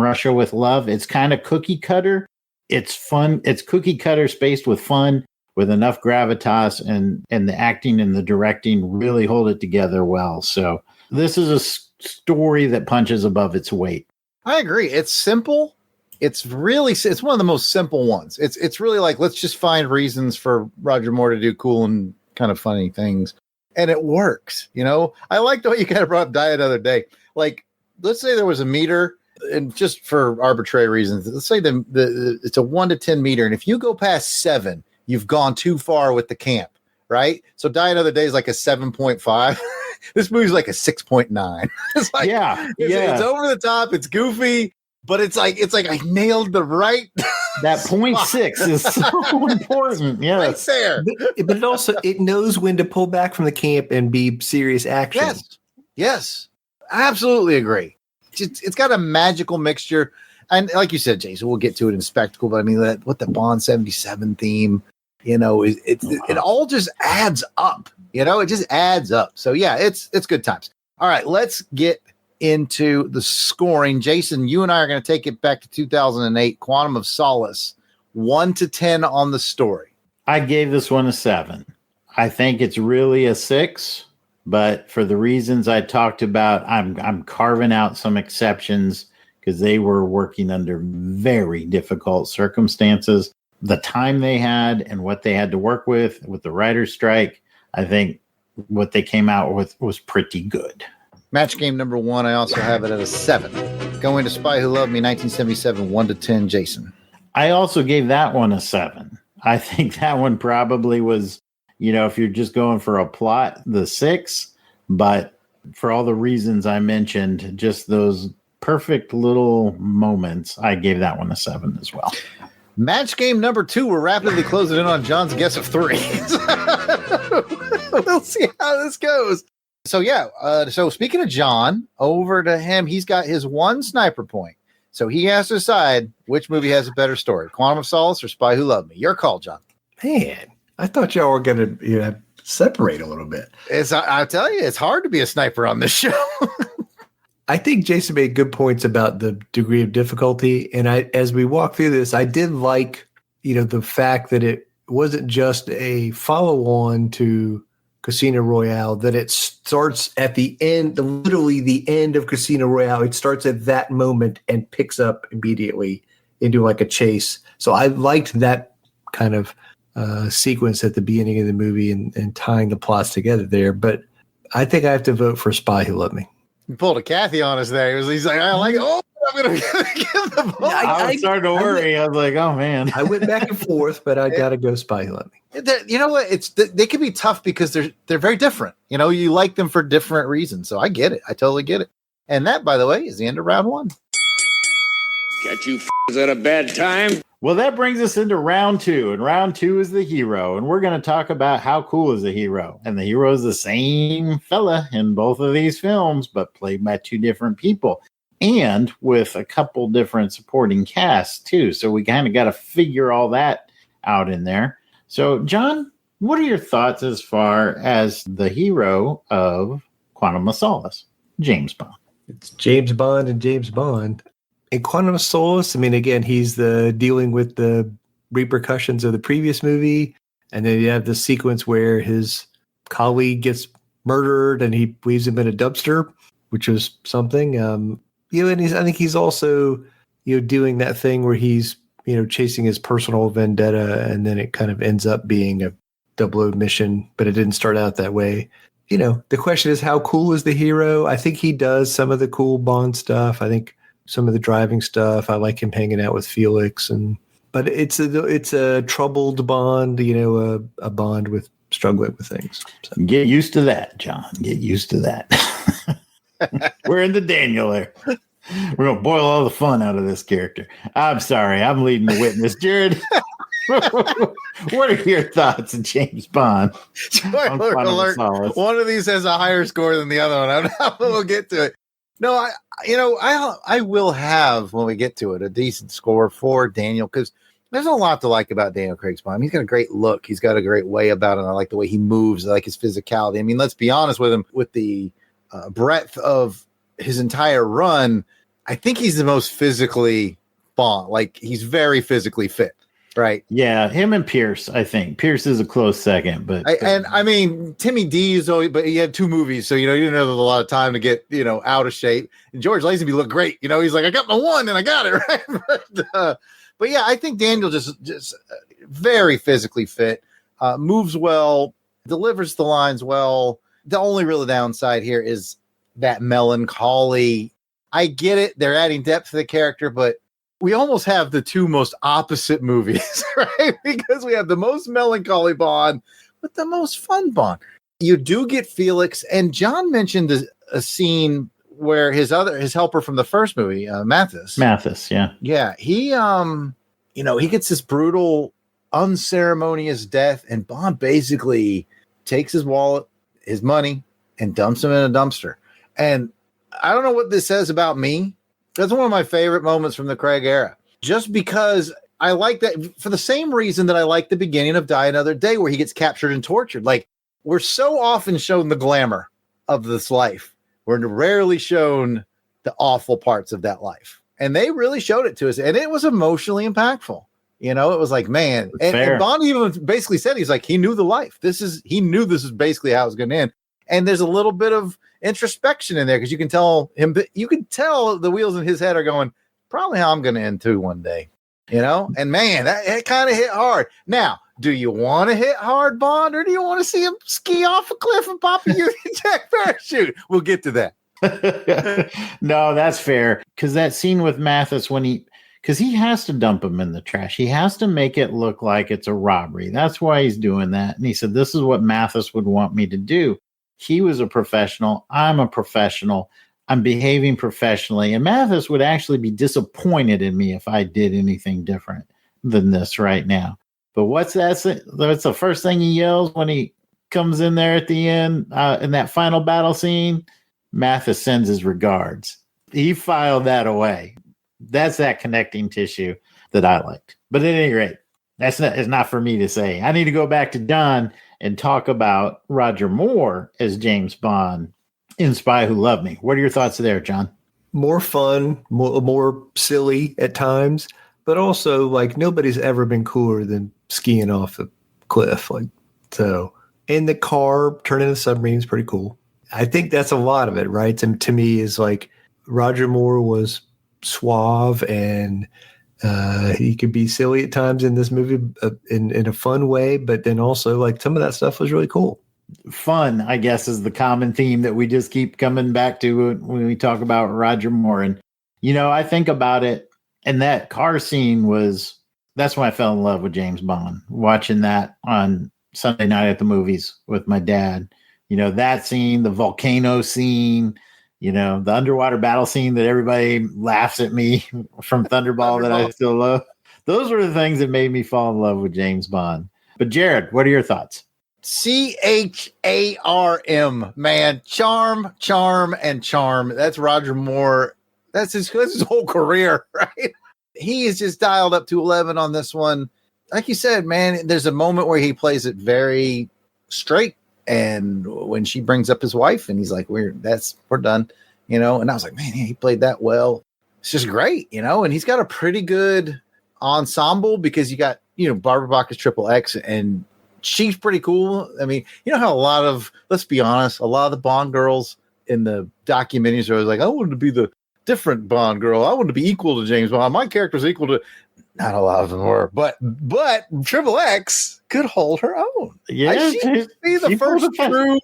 Russia with Love, it's kind of cookie cutter. It's fun. It's cookie cutter spaced with fun, with enough gravitas, and the acting and the directing really hold it together well. So this is a story that punches above its weight. I agree. It's simple. It's one of the most simple ones. It's really like, let's just find reasons for Roger Moore to do cool and kind of funny things. And it works. I like the way you kind of brought up Die Another Day. Like, let's say there was a meter, and just for arbitrary reasons, let's say it's a 1 to 10 meter. And if you go past 7, you've gone too far with the camp, right? So Die Another Day is like a 7.5. This movie's like a 6.9. It's like, it's over the top. It's goofy, but it's like I nailed the right. That 0.6 is so important. Yes. Right there. But also, it knows when to pull back from the camp and be serious action. Yes. Absolutely agree. It's got a magical mixture. And like you said, Jason, we'll get to it in spectacle, but I mean, what the Bond 77 theme, it all just adds up. It just adds up. So yeah, it's good times. All right, let's get into the scoring. Jason, you and I are going to take it back to 2008, Quantum of Solace, 1 to 10 on the story. I gave this one a 7. I think it's really a 6, but for the reasons I talked about, I'm carving out some exceptions because they were working under very difficult circumstances. The time they had and what they had to work with the writer's strike, I think what they came out with was pretty good. Match game number 1, I also have it at a 7. Going to Spy Who Loved Me, 1977, 1 to 10, Jason. I also gave that one a 7. I think that one probably was, if you're just going for a plot, the 6. But for all the reasons I mentioned, just those perfect little moments, I gave that one a 7 as well. Match game number 2, we're rapidly closing in on John's guess of 3. We'll see how this goes. So so speaking of John, over to him, he's got his 1 sniper point. So he has to decide which movie has a better story, Quantum of Solace or Spy Who Loved Me. Your call, John. Man, I thought y'all were going to separate a little bit. I'll tell you, it's hard to be a sniper on this show. I think Jason made good points about the degree of difficulty. And as we walk through this, I did like, the fact that it wasn't just a follow-on to Casino Royale, that it starts at the end, literally the end of Casino Royale. It starts at that moment and picks up immediately into like a chase. So I liked that kind of sequence at the beginning of the movie and tying the plots together there. But I think I have to vote for Spy Who Loved Me. You pulled a Kathy on us there. He's like, I'm going to give the ball. I was starting to worry. I was like, oh, man. I went back and forth, but I got to go Spy Who Loved Me. You know what? They can be tough because they're very different. You like them for different reasons. So I get it. I totally get it. And that, by the way, is the end of round 1. Catch you at a bad time. Well, that brings us into round 2, and round 2 is the hero, and we're going to talk about how cool is the hero. And the hero is the same fella in both of these films, but played by 2 different people, and with a couple different supporting casts too. So we kind of got to figure all that out in there. So, John, what are your thoughts as far as the hero of Quantum of Solace, James Bond? It's James Bond and James Bond. In Quantum of Solace, I mean, again, he's dealing with the repercussions of the previous movie. And then you have the sequence where his colleague gets murdered and he leaves him in a dumpster, which was something. And I think he's also, doing that thing where he's chasing his personal vendetta, and then it kind of ends up being a double mission, but it didn't start out that way. The question is, how cool is the hero? I think he does some of the cool Bond stuff. I think some of the driving stuff. I like him hanging out with Felix, but it's a troubled Bond, a Bond with struggling with things. So. Get used to that, John. Get used to that. We're in the Daniel there. We're going to boil all the fun out of this character. I'm sorry. I'm leading the witness. Jared, what are your thoughts on James Bond? Spoiler alert. One of these has a higher score than the other one. We'll get to it. No, I will have, when we get to it, a decent score for Daniel, because there's a lot to like about Daniel Craig's Bond. He's got a great look. He's got a great way about it. I like the way he moves. I like his physicality. I mean, let's be honest with him. With the breadth of his entire run, I think he's the most physically Bond. Like, he's very physically fit, right? Yeah, him and Pierce, I think. Pierce is a close second. I mean, Timmy D is always, but he had 2 movies, so, you didn't have a lot of time to get, out of shape. And George Lazenby looked great. He's like, I got my one and I got it, right? But yeah, I think Daniel just very physically fit, moves well, delivers the lines well. The only real downside here is that melancholy. I get it. They're adding depth to the character, but we almost have the 2 most opposite movies, right? Because we have the most melancholy Bond with the most fun Bond. You do get Felix, and John mentioned a scene where his helper from the first movie, Mathis, yeah. Yeah, he he gets this brutal, unceremonious death, and Bond basically takes his wallet, his money, and dumps him in a dumpster. And I don't know what this says about me. That's one of my favorite moments from the Craig era, just because I like that for the same reason that I like the beginning of Die Another Day, where he gets captured and tortured. Like, we're so often shown the glamour of this life. We're rarely shown the awful parts of that life. And they really showed it to us. And it was emotionally impactful. It was like, man. And Bond even basically said, he's like, he knew the life. He knew this is basically how it was going to end. And there's a little bit of introspection in there, because you can tell the wheels in his head are going, probably how I'm going to end too one day. And man, that kind of hit hard. Now, do you want to hit hard, Bond, or do you want to see him ski off a cliff and pop a Union Jack parachute? We'll get to that. No, that's fair. Because that scene with Mathis, because he has to dump him in the trash. He has to make it look like it's a robbery. That's why he's doing that. And he said, this is what Mathis would want me to do. He was a professional. I'm a professional. I'm behaving professionally. And Mathis would actually be disappointed in me if I did anything different than this right now. But what's that? That's the first thing he yells when he comes in there at the end in that final battle scene. Mathis sends his regards. He filed that away. That's that connecting tissue that I liked. But at any rate, it's not for me to say. I need to go back to John and talk about Roger Moore as James Bond in Spy Who Loved Me. What are your thoughts there, John? More fun, more silly at times, but also like nobody's ever been cooler than skiing off a cliff. And the car turning the submarine is pretty cool. I think that's a lot of it, right? To me, is like Roger Moore was suave, and he could be silly at times in this movie in a fun way, but then also like some of that stuff was really cool. Fun, I guess, is the common theme that we just keep coming back to when we talk about Roger Moore. And, I think about it, and that car scene that's when I fell in love with James Bond, watching that on Sunday night at the movies with my dad. That scene, the volcano scene, the underwater battle scene that everybody laughs at me from Thunderball that I still love. Those were the things that made me fall in love with James Bond. But Jared, what are your thoughts? CHARM, man. Charm, and charm. That's Roger Moore. That's his whole career, right? He is just dialed up to 11 on this one. Like you said, man, there's a moment where he plays it very straight. And when she brings up his wife and he's like, we're done, and I was like, man, yeah, he played that well. It's just great, and he's got a pretty good ensemble, because you got, Barbara Bach is Triple X, and she's pretty cool. I mean, let's be honest, a lot of the Bond girls in the documentaries are always like, I wanted to be the different Bond girl. I wanted to be equal to James Bond. My character's equal to. Not a lot of them were, but Triple X could hold her own. Yeah, she'd be the first true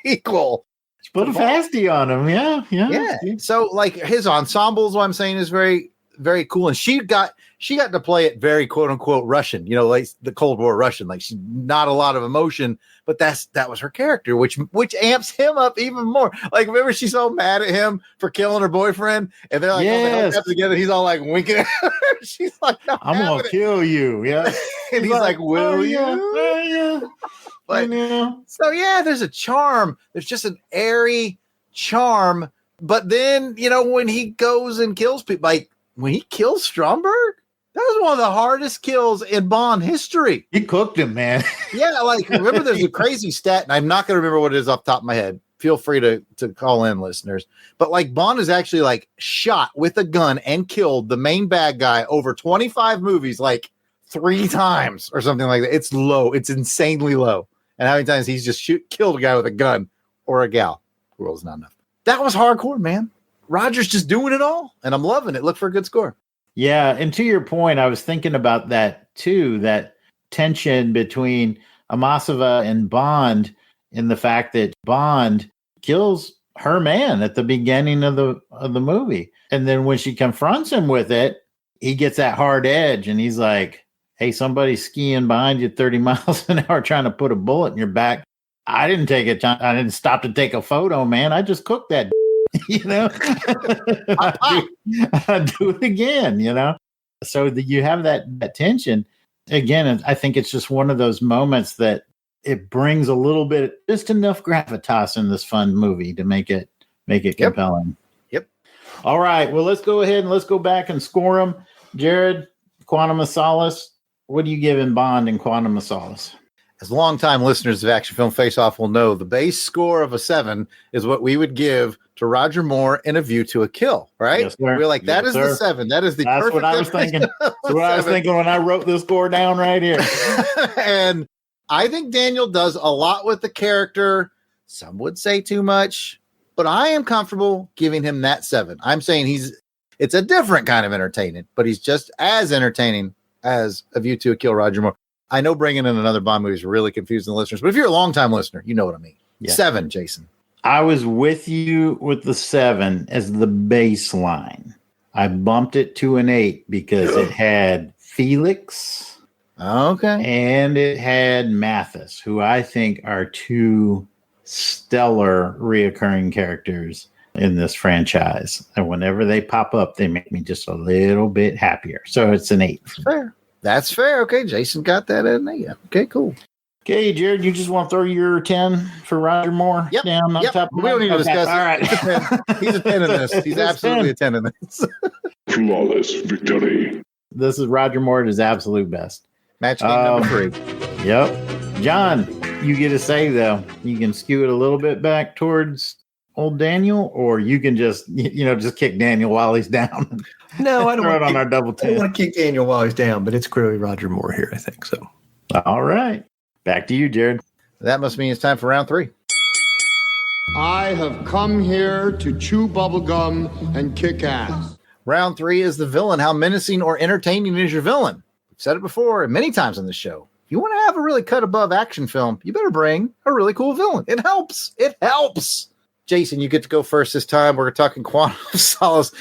equal. Put a fasty on him. Yeah. So like his ensembles, what I'm saying is very, very cool. And she got to play it very quote unquote Russian, like the Cold War Russian, like she's not a lot of emotion, but that was her character, which amps him up even more. Like, remember she's so mad at him for killing her boyfriend, and they're like, yes. together. He's all like winking at her. She's like, I'm going to kill you. Yeah. And he's like, will you? Yeah. But, so yeah, there's a charm. There's just an airy charm. But then, when he goes and kills people, like when he kills Stromberg, that was one of the hardest kills in Bond history. He cooked him, man. Yeah, like remember there's a crazy stat, and I'm not going to remember what it is off the top of my head. Feel free to call in, listeners. But like Bond is actually like shot with a gun and killed the main bad guy over 25 movies, like 3 times or something like that. It's low. It's insanely low. And how many times he's just killed a guy with a gun or a gal? World's not enough. That was hardcore, man. Roger's just doing it all, and I'm loving it. Look for a good score. Yeah, and to your point, I was thinking about that too, that tension between Amasova and Bond in the fact that Bond kills her man at the beginning of the movie. And then when she confronts him with it, he gets that hard edge and he's like, hey, somebody's skiing behind you 30 miles an hour trying to put a bullet in your back. I didn't stop to take a photo, man. I just cooked that. I'd do it again, so that you have that tension again. I think it's just one of those moments that it brings a little bit, just enough gravitas in this fun movie to make it compelling. Yep. All right, well, let's go ahead and let's go back and score them. Jared, Quantum of Solace, what do you give in Bond and Quantum of Solace? As longtime listeners of Action Film Face Off will know, the base score of a 7 is what we would give to Roger Moore in A View to a Kill, right? Yes, sir. We're like, that Yes, is the sir. 7. That is the That's perfect. what I was thinking. That's what I was thinking when I wrote this score down right here. And I think Daniel does a lot with the character. Some would say too much, but I am comfortable giving him that 7. I'm saying it's a different kind of entertainment, but he's just as entertaining as A View to a Kill, Roger Moore. I know bringing in another Bond movie is really confusing the listeners, but if you're a longtime listener, you know what I mean. Yeah. 7, Jason. I was with you with the 7 as the baseline. I bumped it to an 8 because it had Felix. Okay. And it had Mathis, who I think are 2 stellar reoccurring characters in this franchise. And whenever they pop up, they make me just a little bit happier. So it's an 8. Fair. That's fair. Okay, Jason got that in there. Okay, cool. Okay, Jared, you just want to throw your 10 for Roger Moore down on top of we don't need to discuss All right. He's a 10 in this. He's absolutely a 10 in this. Flawless victory. This is Roger Moore at his absolute best. Match game number 3. Yep. John, you get a say, though. You can skew it a little bit back towards old Daniel, or you can just, just kick Daniel while he's down. No, I don't throw want it on our double 10. I don't want to kick Daniel while he's down, but it's clearly Roger Moore here, I think so. All right. Back to you, Jared. That must mean it's time for round 3. I have come here to chew bubblegum and kick ass. Round 3 is the villain. How menacing or entertaining is your villain? We've said it before and many times on the show. If you want to have a really cut above action film, you better bring a really cool villain. It helps. It helps. Jason, you get to go first this time. We're talking Quantum of Solace.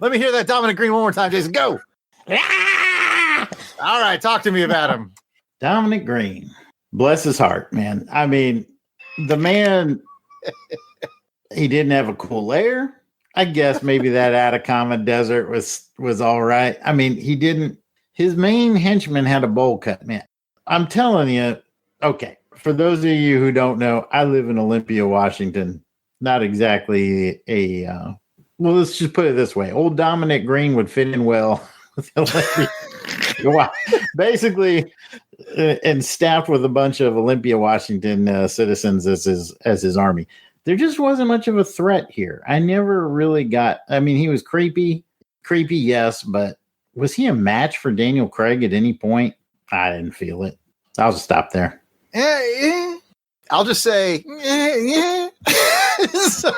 Let me hear that Dominic Green one more time, Jason. Go. All right, talk to me about him. Dominic Green. Bless his heart, man. I mean, the man, he didn't have a cool lair. I guess maybe that Atacama Desert was all right. I mean, he didn't. His main henchman had a bowl cut, man. I'm telling you, okay, for those of you who don't know, I live in Olympia, Washington. Not exactly well, let's just put it this way. Old Dominic Green would fit in well with Olympia. Basically, and staffed with a bunch of Olympia, Washington citizens as his army. There just wasn't much of a threat here. I never really got, I mean, he was creepy, yes, but was he a match for Daniel Craig at any point? I didn't feel it. I'll just stop there. I'll just say, So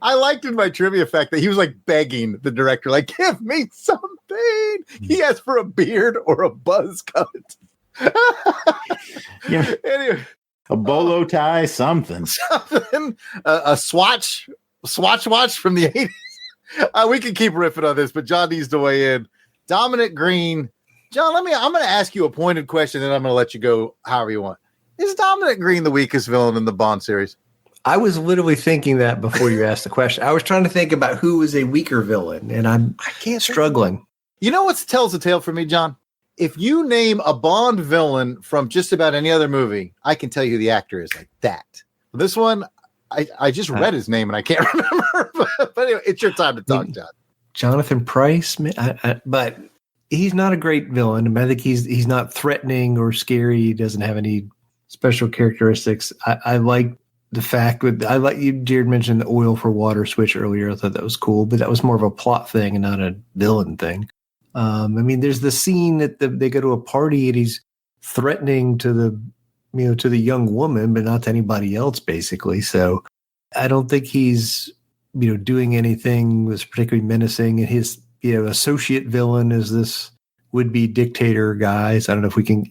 I liked in my trivia fact that he was like begging the director, like, give me something. He asked for a beard or a buzz cut. Yeah. Anyway, A bolo tie, something. A swatch watch from the 80s. We can keep riffing on this, but John needs to weigh in. Dominic Green. John, I'm going to ask you a pointed question, and I'm going to let you go however you want. Is Dominic Green the weakest villain in the Bond series? I was literally thinking that before you asked the question. I was trying to think about who was a weaker villain, and I can't struggling. You know what tells the tale for me, John? If you name a Bond villain from just about any other movie, I can tell you who the actor is like that. This one, I just read his name and I can't remember. But anyway, it's your time to talk, John. Jonathan Pryce, but he's not a great villain. I think he's not threatening or scary. He doesn't have any special characteristics. I like the fact Jared mentioned the oil for water switch earlier. I thought that was cool, but that was more of a plot thing and not a villain thing. There's the scene that they go to a party and he's threatening to the young woman, but not to anybody else, basically. So I don't think he's, doing anything that's particularly menacing. And his, associate villain is this would-be dictator guy. So I don't know if we can,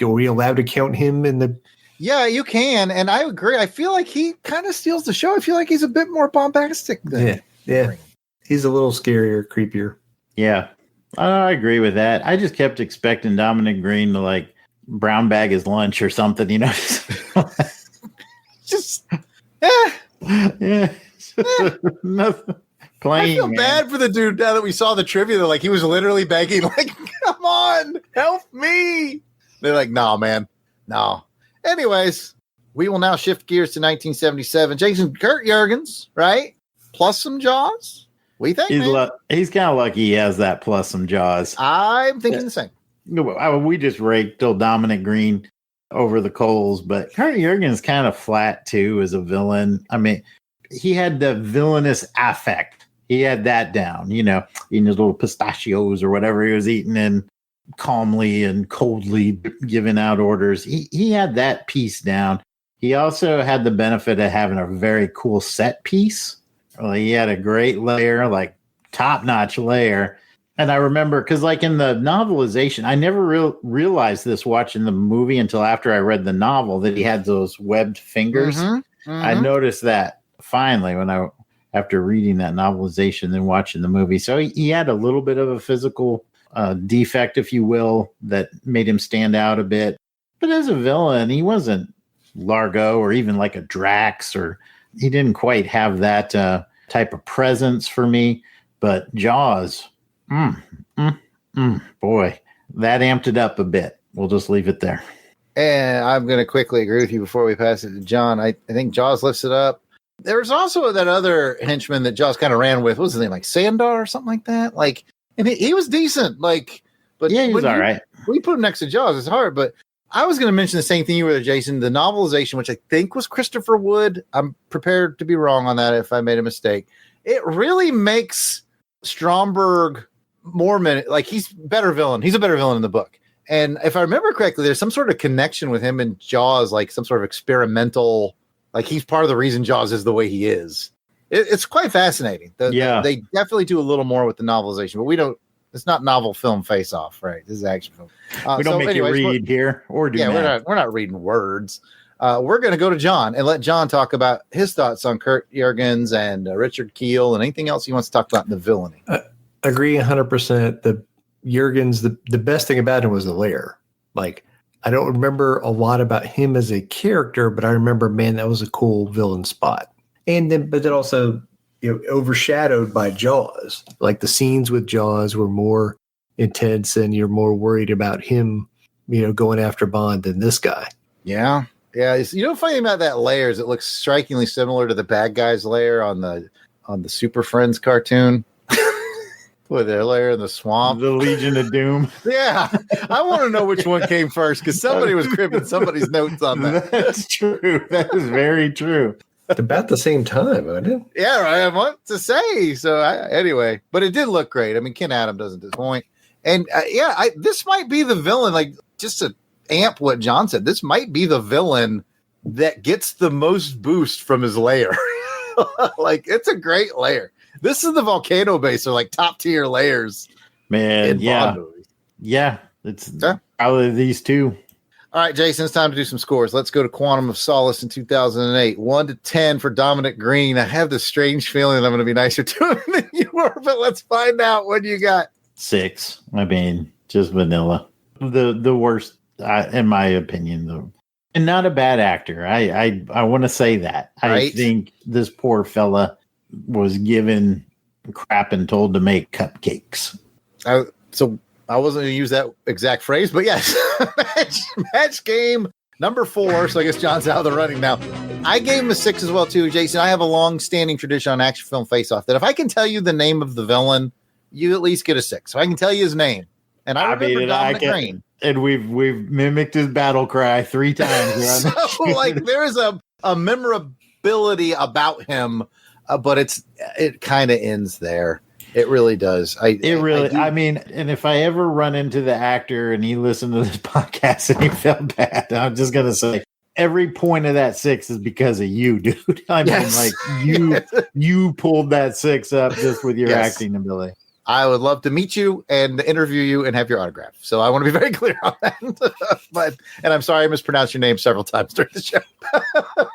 are we allowed to count him in the... Yeah, you can. And I agree. I feel like he kind of steals the show. I feel like he's a bit more bombastic than Yeah. He's a little scarier, creepier. Yeah. I agree with that. I just kept expecting Dominic Green to like brown bag his lunch or something, just nothing. Plain, I feel man. bad for the dude now that we saw the trivia. They're like, he was literally begging, like, come on, help me. They're like, no, man, no. Anyways, we will now shift gears to 1977. Jason, Kurt Jurgens, right? Plus some Jaws. What do you think, he's kind of lucky he has that plus some Jaws. I'm thinking the same. We just raked till Dominic Green over the coals, but Kurt Jurgens kind of flat too as a villain. I mean, he had the villainous affect. He had that down, eating his little pistachios or whatever he was eating and calmly and coldly giving out orders. He had that piece down. He also had the benefit of having a very cool set piece. He had a great layer, like top-notch layer. And I remember, because like in the novelization, I never realized this watching the movie until after I read the novel, that he had those webbed fingers. I noticed that finally after reading that novelization and watching the movie. So he had a little bit of a physical defect, if you will, that made him stand out a bit. But as a villain, he wasn't Largo or even like a Drax, or he didn't quite have that type of presence for me. But Jaws, boy, that amped it up a bit. We'll just leave it there. And I'm going to quickly agree with you before we pass it to John. I think Jaws lifts it up. There was also that other henchman that Jaws kind of ran with. What was his name? Like Sandar or something like that? And he was decent. But yeah, he was all right. We put him next to Jaws. It's hard, but I was going to mention the same thing you were there, Jason. The novelization, which I think was Christopher Wood. I'm prepared to be wrong on that if I made a mistake. It really makes Stromberg more he's a better villain. He's a better villain in the book. And if I remember correctly, there's some sort of connection with him and Jaws, like some sort of experimental, like he's part of the reason Jaws is the way he is. It's quite fascinating. They definitely do a little more with the novelization, but it's not novel film Face Off, right? This is action film. We don't make you read here or do that. We're not reading words. We're going to go to John and let John talk about his thoughts on Kurt Jurgens and Richard Kiel and anything else he wants to talk about in the villainy. Agree 100%. The Jurgens, the best thing about him was the lair. Like, I don't remember a lot about him as a character, but I remember, man, that was a cool villain spot. But then also, overshadowed by Jaws. Like the scenes with Jaws were more intense, and you're more worried about him, going after Bond than this guy. Yeah. Yeah. Funny thing about that lair is it looks strikingly similar to the bad guy's lair on the Super Friends cartoon. With their lair in the swamp. The Legion of Doom. Yeah. I want to know which one came first because somebody was cribbing somebody's notes on that. That's true. That is very true. It's about the same time, isn't it? Yeah, right. I want to say. So anyway, but it did look great. I mean, Ken Adam doesn't disappoint. And this might be the villain, like just to amp what John said, this might be the villain that gets the most boost from his lair. Like, it's a great lair. This is the volcano base, or like top tier layers. Man, yeah. Yeah, it's probably these two. All right, Jason, it's time to do some scores. Let's go to Quantum of Solace in 2008. 1 to 10 for Dominic Green. I have this strange feeling that I'm going to be nicer to him than you were, but let's find out what you got. 6. I mean, just vanilla. The worst, in my opinion, though. And not a bad actor. I want to say that. Right? I think this poor fella was given crap and told to make cupcakes. So I wasn't going to use that exact phrase, but yes. match game number 4. So I guess John's out of the running now. I gave him a 6 as well, too, Jason. I have a long-standing tradition on Action Film Face-Off that if I can tell you the name of the villain, you at least get a 6. So I can tell you his name. And I remember Dominic Green. And we've mimicked his battle cry 3 times. So, like, there is a memorability about him, but it kind of ends there. It really does. I mean, and if I ever run into the actor and he listened to this podcast and he felt bad, I'm just going to say every point of that 6 is because of you, dude. I mean, like you pulled that 6 up just with your acting ability. I would love to meet you and interview you and have your autograph. So I want to be very clear on that. And I'm sorry I mispronounced your name several times during the show.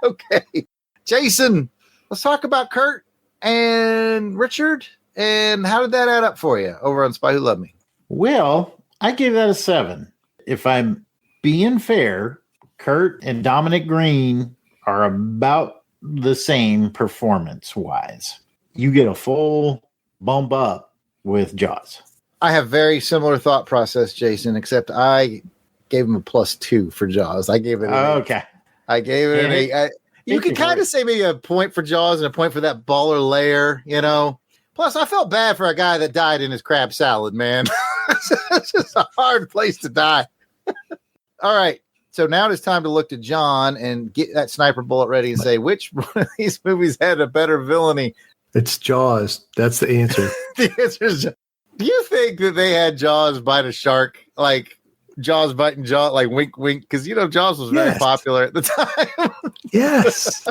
Okay. Jason, let's talk about Kurt and Richard. And how did that add up for you over on Spy Who Loved Me? Well, I gave that a 7. If I'm being fair, Kurt and Dominic Green are about the same performance-wise. You get a full bump up with Jaws. I have very similar thought process, Jason, except I gave him a +2 for Jaws. I gave it an 8. Okay. I gave it an 8. You could kind of say maybe a point for Jaws and a point for that baller layer, you know. Plus, I felt bad for a guy that died in his crab salad, man. It's just a hard place to die. All right. So now it's time to look to John and get that sniper bullet ready and say, which one of these movies had a better villainy? It's Jaws. That's the answer. The answer is, do you think that they had Jaws bite a shark? Like Jaws biting Jaws, like wink, wink? Because, you know, Jaws was very popular at the time. Yes.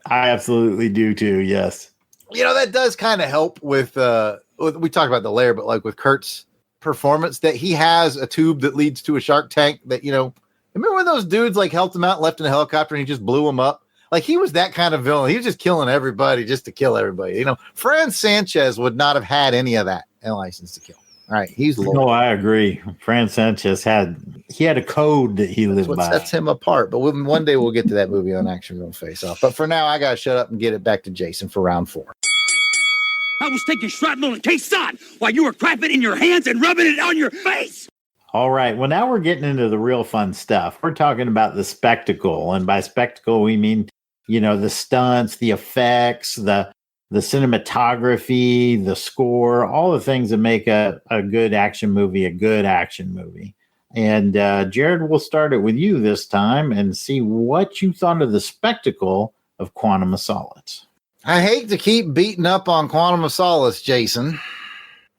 I absolutely do too. Yes. You know, that does kind of help with, we talked about the layer, but like with Kurt's performance, that he has a tube that leads to a shark tank that, you know, remember when those dudes like helped him out and left in a helicopter and he just blew him up? Like, he was that kind of villain. He was just killing everybody just to kill everybody. You know, Fran Sanchez would not have had any of that in License to Kill. All right, he's low. No, I agree. Fran Sanchez had a code that he lived by. Sets him apart. But one day we'll get to that movie on Action Film Face Off. But for now, I got to shut up and get it back to Jason for round 4. I was taking shrapnel and K-Sod while you were crapping in your hands and rubbing it on your face. All right. Well, now we're getting into the real fun stuff. We're talking about the spectacle. And by spectacle, we mean, you know, the stunts, the effects, the cinematography, the score, all the things that make a good action movie a good action movie. And Jared, we'll start it with you this time and see what you thought of the spectacle of Quantum of Solace. I hate to keep beating up on Quantum of Solace, Jason,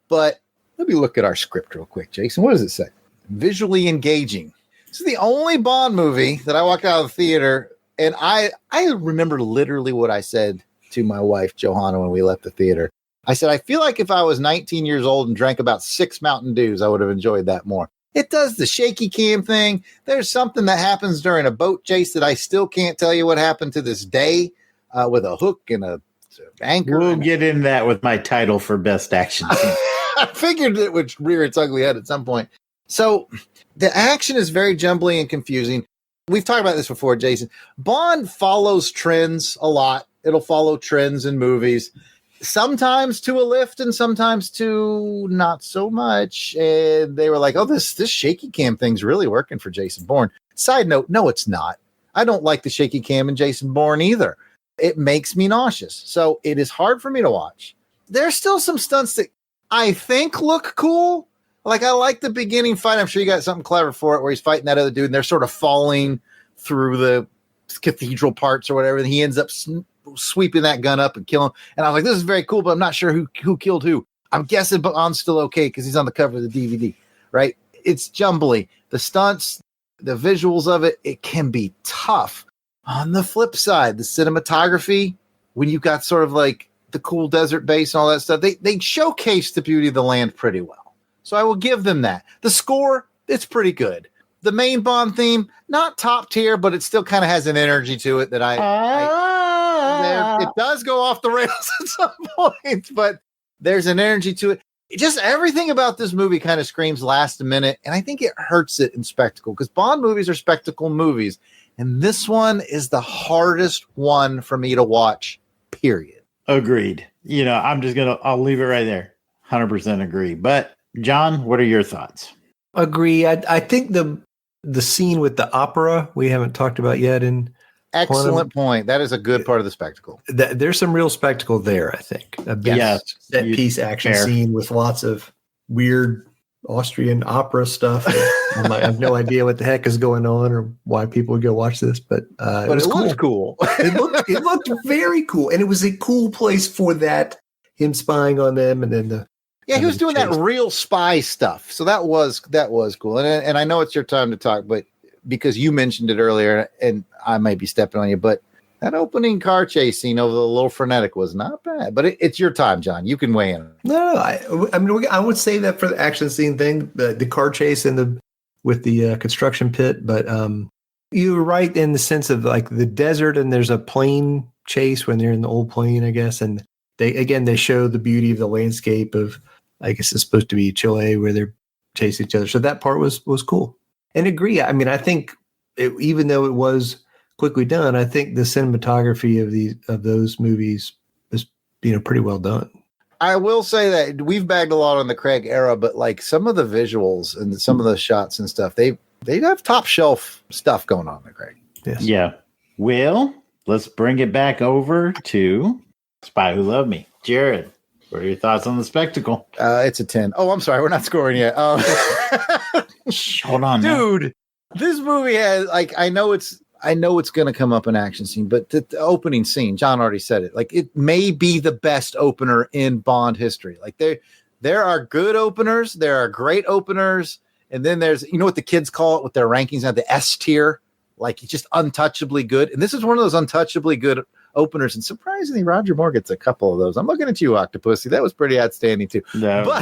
but let me look at our script real quick, Jason. What does it say? Visually engaging. This is the only Bond movie that I walked out of the theater, and I remember literally what I said to my wife, Johanna, when we left the theater. I said, I feel like if I was 19 years old and drank about 6 Mountain Dews, I would have enjoyed that more. It does the shaky cam thing. There's something that happens during a boat chase that I still can't tell you what happened to this day, with a hook and a anchor. We'll get in that with my title for best action scene. I figured it would rear its ugly head at some point. So the action is very jumbly and confusing. We've talked about this before, Jason. Bond follows trends a lot. It'll follow trends in movies, sometimes to a lift and sometimes to not so much. And they were like, oh, this shaky cam thing's really working for Jason Bourne. Side note, no, it's not. I don't like the shaky cam in Jason Bourne either. It makes me nauseous. So it is hard for me to watch. There's still some stunts that I think look cool. Like, I like the beginning fight. I'm sure you got something clever for it where he's fighting that other dude and they're sort of falling through the cathedral parts or whatever. And he ends up sweeping that gun up and killing him. And I was like, this is very cool, but I'm not sure who killed who. I'm guessing Bond's still okay because he's on the cover of the DVD, right? It's jumbly. The stunts, the visuals of it, it can be tough. On the flip side, the cinematography, when you got sort of like the cool desert base and all that stuff, they showcase the beauty of the land pretty well. So I will give them that. The score, it's pretty good. The main Bond theme, not top tier, but it still kind of has an energy to it that it does go off the rails at some points, but there's an energy to it. Just everything about this movie kind of screams last minute, and I think it hurts it in spectacle because Bond movies are spectacle movies, and this one is the hardest one for me to watch, period. Agreed. I'll leave it right there. 100% agree. But John, what are your thoughts? Agree. I think the scene with the opera we haven't talked about yet in excellent point. That is a good part of the spectacle. There's some real spectacle there, I think. A big set piece action scene with lots of weird Austrian opera stuff. I have no idea what the heck is going on or why people would go watch this, but it was cool. It looked very cool, and it was a cool place for that. Him spying on them, and then he was doing that real spy stuff. So that was cool. And I know it's your time to talk, but because you mentioned it earlier, and I may be stepping on you, but that opening car chase scene over the little frenetic was not bad. But it's your time, John. You can weigh in. No, I mean, I would say that for the action scene thing, the car chase and with the construction pit. But you were right in the sense of like the desert, and there's a plane chase when they're in the old plane, I guess. And they show the beauty of the landscape of, I guess it's supposed to be Chile where they're chasing each other. So that part was cool. And agree. I mean, I think even though it was quickly done, I think the cinematography of those movies is pretty well done. I will say that we've bagged a lot on the Craig era, but like some of the visuals and some of the shots and stuff, they have top shelf stuff going on in Craig. Yes. Yeah. Well, let's bring it back over to Spy Who Loved Me. Jared, what are your thoughts on the spectacle? It's a 10. Oh, I'm sorry. We're not scoring yet. Hold on, dude. This movie has I know it's going to come up in action scene, but the opening scene, John already said it. Like it may be the best opener in Bond history. Like there are good openers, there are great openers, and then there's what the kids call it with their rankings now, the S tier. Like it's just untouchably good, and this is one of those untouchably good openers. And surprisingly, Roger Moore gets a couple of those. I'm looking at you, Octopussy. That was pretty outstanding too. But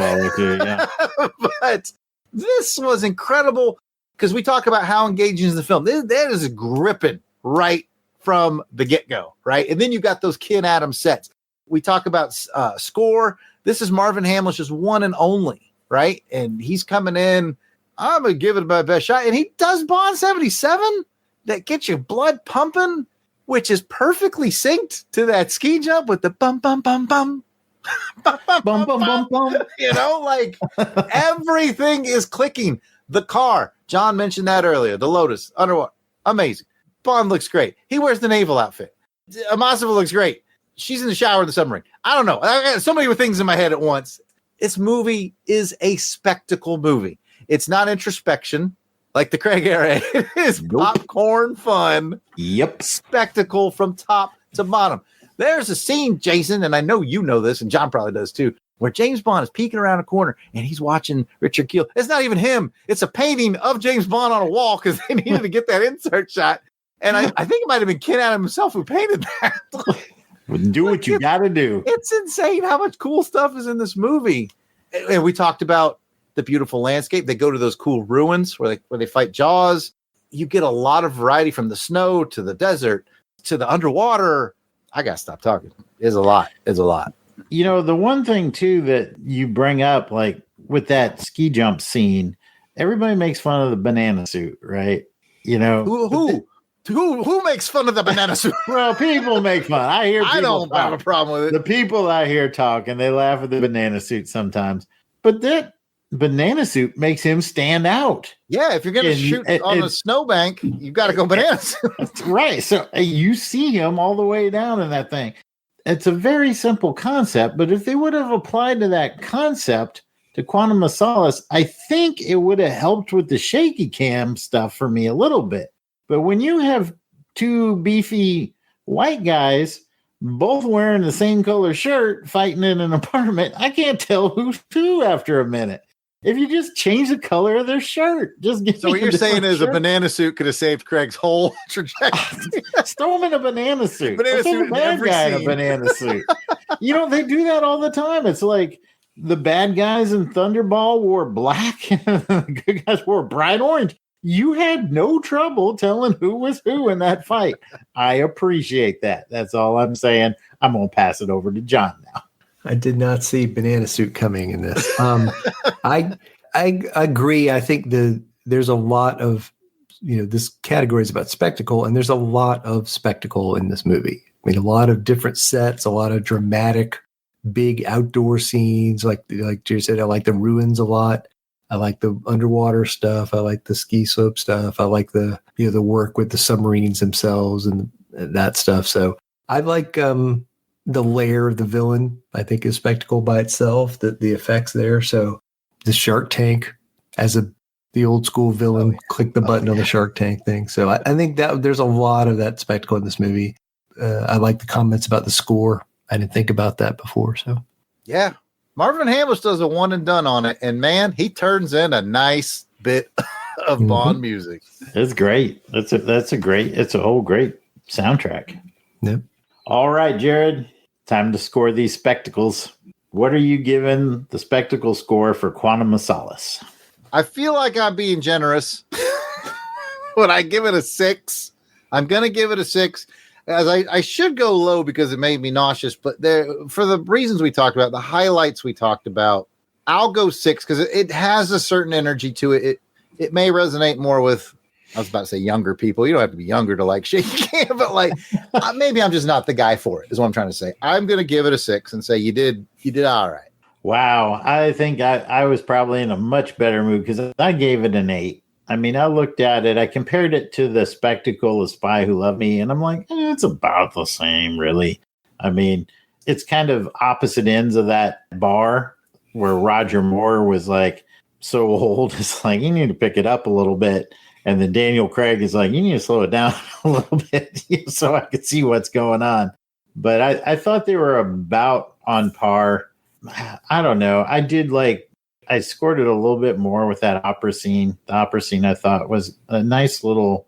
this was incredible because we talk about how engaging is the film. That is gripping right from the get-go, right? And then you got those Ken Adams sets. We talk about score. This is Marvin Hamlisch's one and only, right? And he's coming in. I'm going to give it my best shot. And he does Bond 77 that gets your blood pumping, which is perfectly synced to that ski jump with the bum, bum, bum, bum. Bum, bum, bum, bum. Like everything is clicking. The car, John mentioned that earlier. The Lotus, underwater, amazing. Bond looks great. He wears the naval outfit. Amasova looks great. She's in the shower in the submarine. I don't know. I got so many things in my head at once. This movie is a spectacle movie. It's not introspection like the Craig era. It is popcorn fun. Yep. Spectacle from top to bottom. There's a scene, Jason, and I know you know this, and John probably does too, where James Bond is peeking around a corner and he's watching Richard Gere. It's not even him. It's a painting of James Bond on a wall because they needed to get that insert shot. And I think it might have been Ken Adams himself who painted that. Do what you got to do. It's insane how much cool stuff is in this movie. And we talked about the beautiful landscape. They go to those cool ruins where they fight Jaws. You get a lot of variety from the snow to the desert to the underwater. I got to stop talking. It's a lot. It's a lot. The one thing too that you bring up, like with that ski jump scene, everybody makes fun of the banana suit, right? Who makes fun of the banana suit? Well, people make fun. I hear. I don't have a problem with it. The people I hear talk, and they laugh at the banana suit sometimes. But that banana suit makes him stand out. Yeah, if you're going to shoot on a snowbank, you got to go banana suit. Right. So you see him all the way down in that thing. It's a very simple concept, but if they would have applied to that concept to Quantum of Solace, I think it would have helped with the shaky cam stuff for me a little bit. But when you have two beefy white guys both wearing the same color shirt fighting in an apartment, I can't tell who's who after a minute. If you just change the color of their shirt, just get. So what you're saying is a banana suit could have saved Craig's whole trajectory. Throw him in a banana suit. Banana Let's have suit a bad in every guy in a scene. banana suit. They do that all the time. It's like the bad guys in Thunderball wore black and the good guys wore bright orange. You had no trouble telling who was who in that fight. I appreciate that. That's all I'm saying. I'm going to pass it over to John now. I did not see banana suit coming in this. I agree. I think there's a lot of, this category is about spectacle, and there's a lot of spectacle in this movie. I mean, a lot of different sets, a lot of dramatic, big outdoor scenes. Like Jerry said, I like the ruins a lot. I like the underwater stuff. I like the ski slope stuff. I like the work with the submarines themselves and that stuff. So I like the lair of the villain. I think is spectacle by itself. The effects there. So the Shark Tank as the old school villain, click the button on the Shark Tank thing. So I think that there's a lot of that spectacle in this movie. I like the comments about the score. I didn't think about that before. So yeah. Marvin Hamlish does a one and done on it, and man, he turns in a nice bit of Bond music. It's great. It's a whole great soundtrack. Yep. All right, Jared, time to score these spectacles. What are you giving the spectacle score for Quantum of Solace? I feel like I'm being generous when I give it a 6. I'm going to give it a 6. As I should go low because it made me nauseous, but for the reasons we talked about, the highlights we talked about, I'll go 6 because it has a certain energy to it. It may resonate more with, I was about to say younger people. You don't have to be younger to like shake your hand, but like maybe I'm just not the guy for it, is what I'm trying to say. I'm going to give it a 6 and say you did all right. Wow. I think I was probably in a much better mood because I gave it an 8. I mean, I looked at it, I compared it to the spectacle of Spy Who Loved Me, and I'm like, it's about the same, really. I mean, it's kind of opposite ends of that bar where Roger Moore was like so old. It's like, you need to pick it up a little bit. And then Daniel Craig is like, you need to slow it down a little bit so I could see what's going on. But I thought they were about on par. I don't know. I scored it a little bit more with that opera scene. The opera scene I thought was a nice little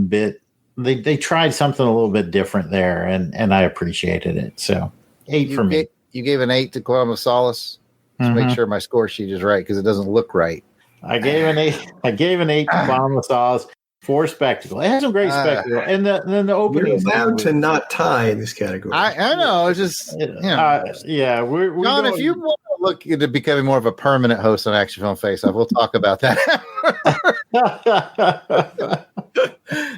bit. They tried something a little bit different there, and I appreciated it. So 8 for me. You gave an 8 to Quantum of Solace. Just make sure my score sheet is right because it doesn't look right. I gave an 8. I gave an 8 to Quantum of Solace for spectacle. It has some great spectacle, and then the opening. You're allowed to not tie in this category. I know. It's just yeah. We're John, going, if you want to look into becoming more of a permanent host on Action Film Face Off, we'll talk about that.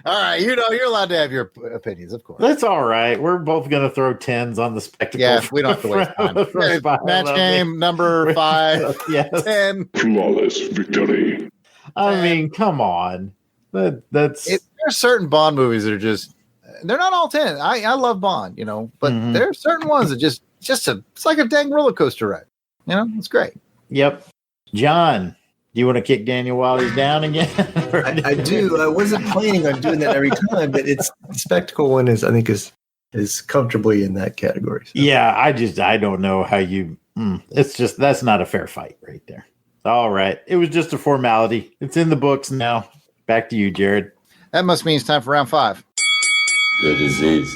All right, you're allowed to have your opinions, of course. That's all right. We're both going to throw 10s on the spectacle. Yeah, we don't have to waste time. Match game number 5. Yes. 10. Flawless victory. I mean, come on. There's certain Bond movies that are just, they're not all 10. I love Bond, but there are certain ones that it's like a dang roller coaster ride. It's great. Yep. John, do you want to kick Daniel while he's down again? I do. I wasn't planning on doing that every time, but it's the spectacle one is comfortably in that category. So. Yeah, I don't know how you. It's just that's not a fair fight right there. All right, it was just a formality. It's in the books now. Back to you, Jared. That must mean it's time for round 5. The disease,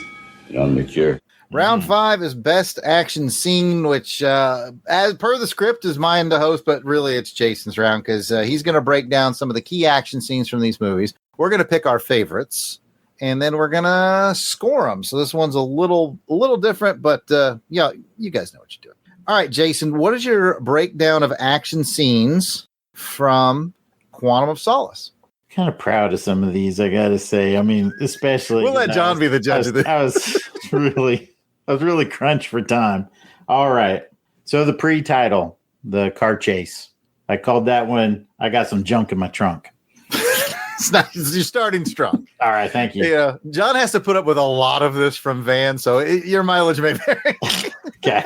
beyond the cure. Round 5 is best action scene, which, as per the script, is mine to host, but really it's Jason's round because he's going to break down some of the key action scenes from these movies. We're going to pick our favorites, and then we're going to score them. So this one's a little different, but yeah, you guys know what you're doing. All right, Jason, what is your breakdown of action scenes from Quantum of Solace? Kind of proud of some of these, I gotta say. I mean, especially we'll let John be the judge of this. I was really crunched for time. All right. So the pre-title, the car chase. I called that one. I got some junk in my trunk. You're starting strong. All right, thank you. Yeah, John has to put up with a lot of this from Van, so your mileage may vary. Okay.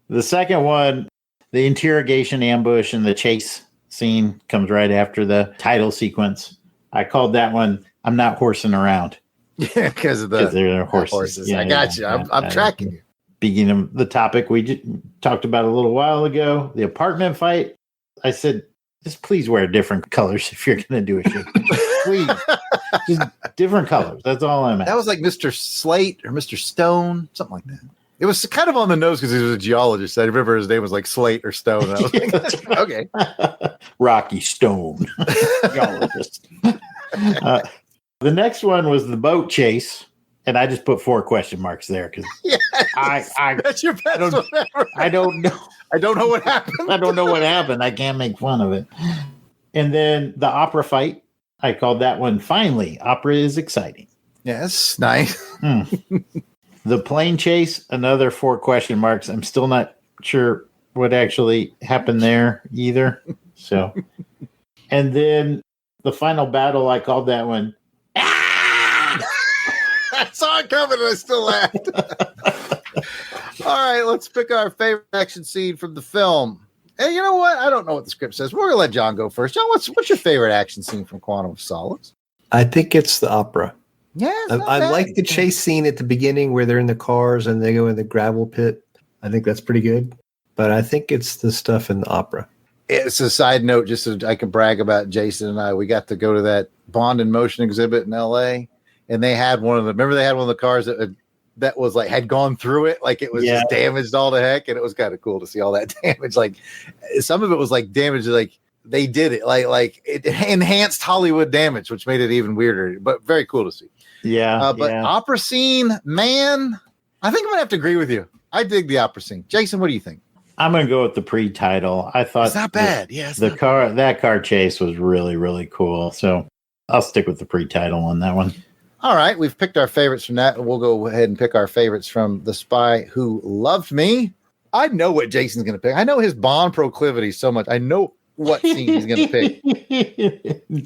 The second one, the interrogation ambush and the chase scene comes right after the title sequence. I called that one, I'm not horsing around. Yeah, because they're horses. Yeah, I got you. I'm tracking you. Speaking of the topic we talked about a little while ago, the apartment fight, I said, just please wear different colors if you're going to do a show. Please. Just different colors. That's all I'm at. That was like Mr. Slate or Mr. Stone, something like that. It was kind of on the nose because he was a geologist. I remember his name was like Slate or Stone. And I was like, okay. Rocky Stone. Geologist. The next one was the boat chase. And I just put 4 question marks there because that's your best one ever. I don't know. I don't know what happened. I don't know what happened. I can't make fun of it. And then the opera fight, I called that one Finally. Opera is exciting. Yes, nice. The plane chase, another 4 question marks. I'm still not sure what actually happened there either. So, and then the final battle, I called that one. I saw it coming and I still laughed. All right, let's pick our favorite action scene from the film. And you know what? I don't know what the script says. We're going to let John go first. John, what's your favorite action scene from Quantum of Solace? I think it's the opera. Yeah, I like the chase scene at the beginning where they're in the cars and they go in the gravel pit. I think that's pretty good. But I think it's the stuff in the opera. It's a side note, just so I can brag about Jason and I. We got to go to that Bond in Motion exhibit in L.A., and they had one of the cars that was like had gone through it, like it was just damaged all the heck, and it was kind of cool to see all that damage. Like some of it was like damage, like they did it, like it enhanced Hollywood damage, which made it even weirder, but very cool to see. Opera scene, man, I think I'm gonna have to agree with you. I dig the opera scene. Jason, what do you think? I'm gonna go with the pre-title. I thought it's not bad. That car chase was really, really cool. So I'll stick with the pre-title on that one. All right, we've picked our favorites from that. We'll go ahead and pick our favorites from The Spy Who Loved Me. I know what Jason's going to pick. I know his Bond proclivity so much. I know what scene he's going to pick.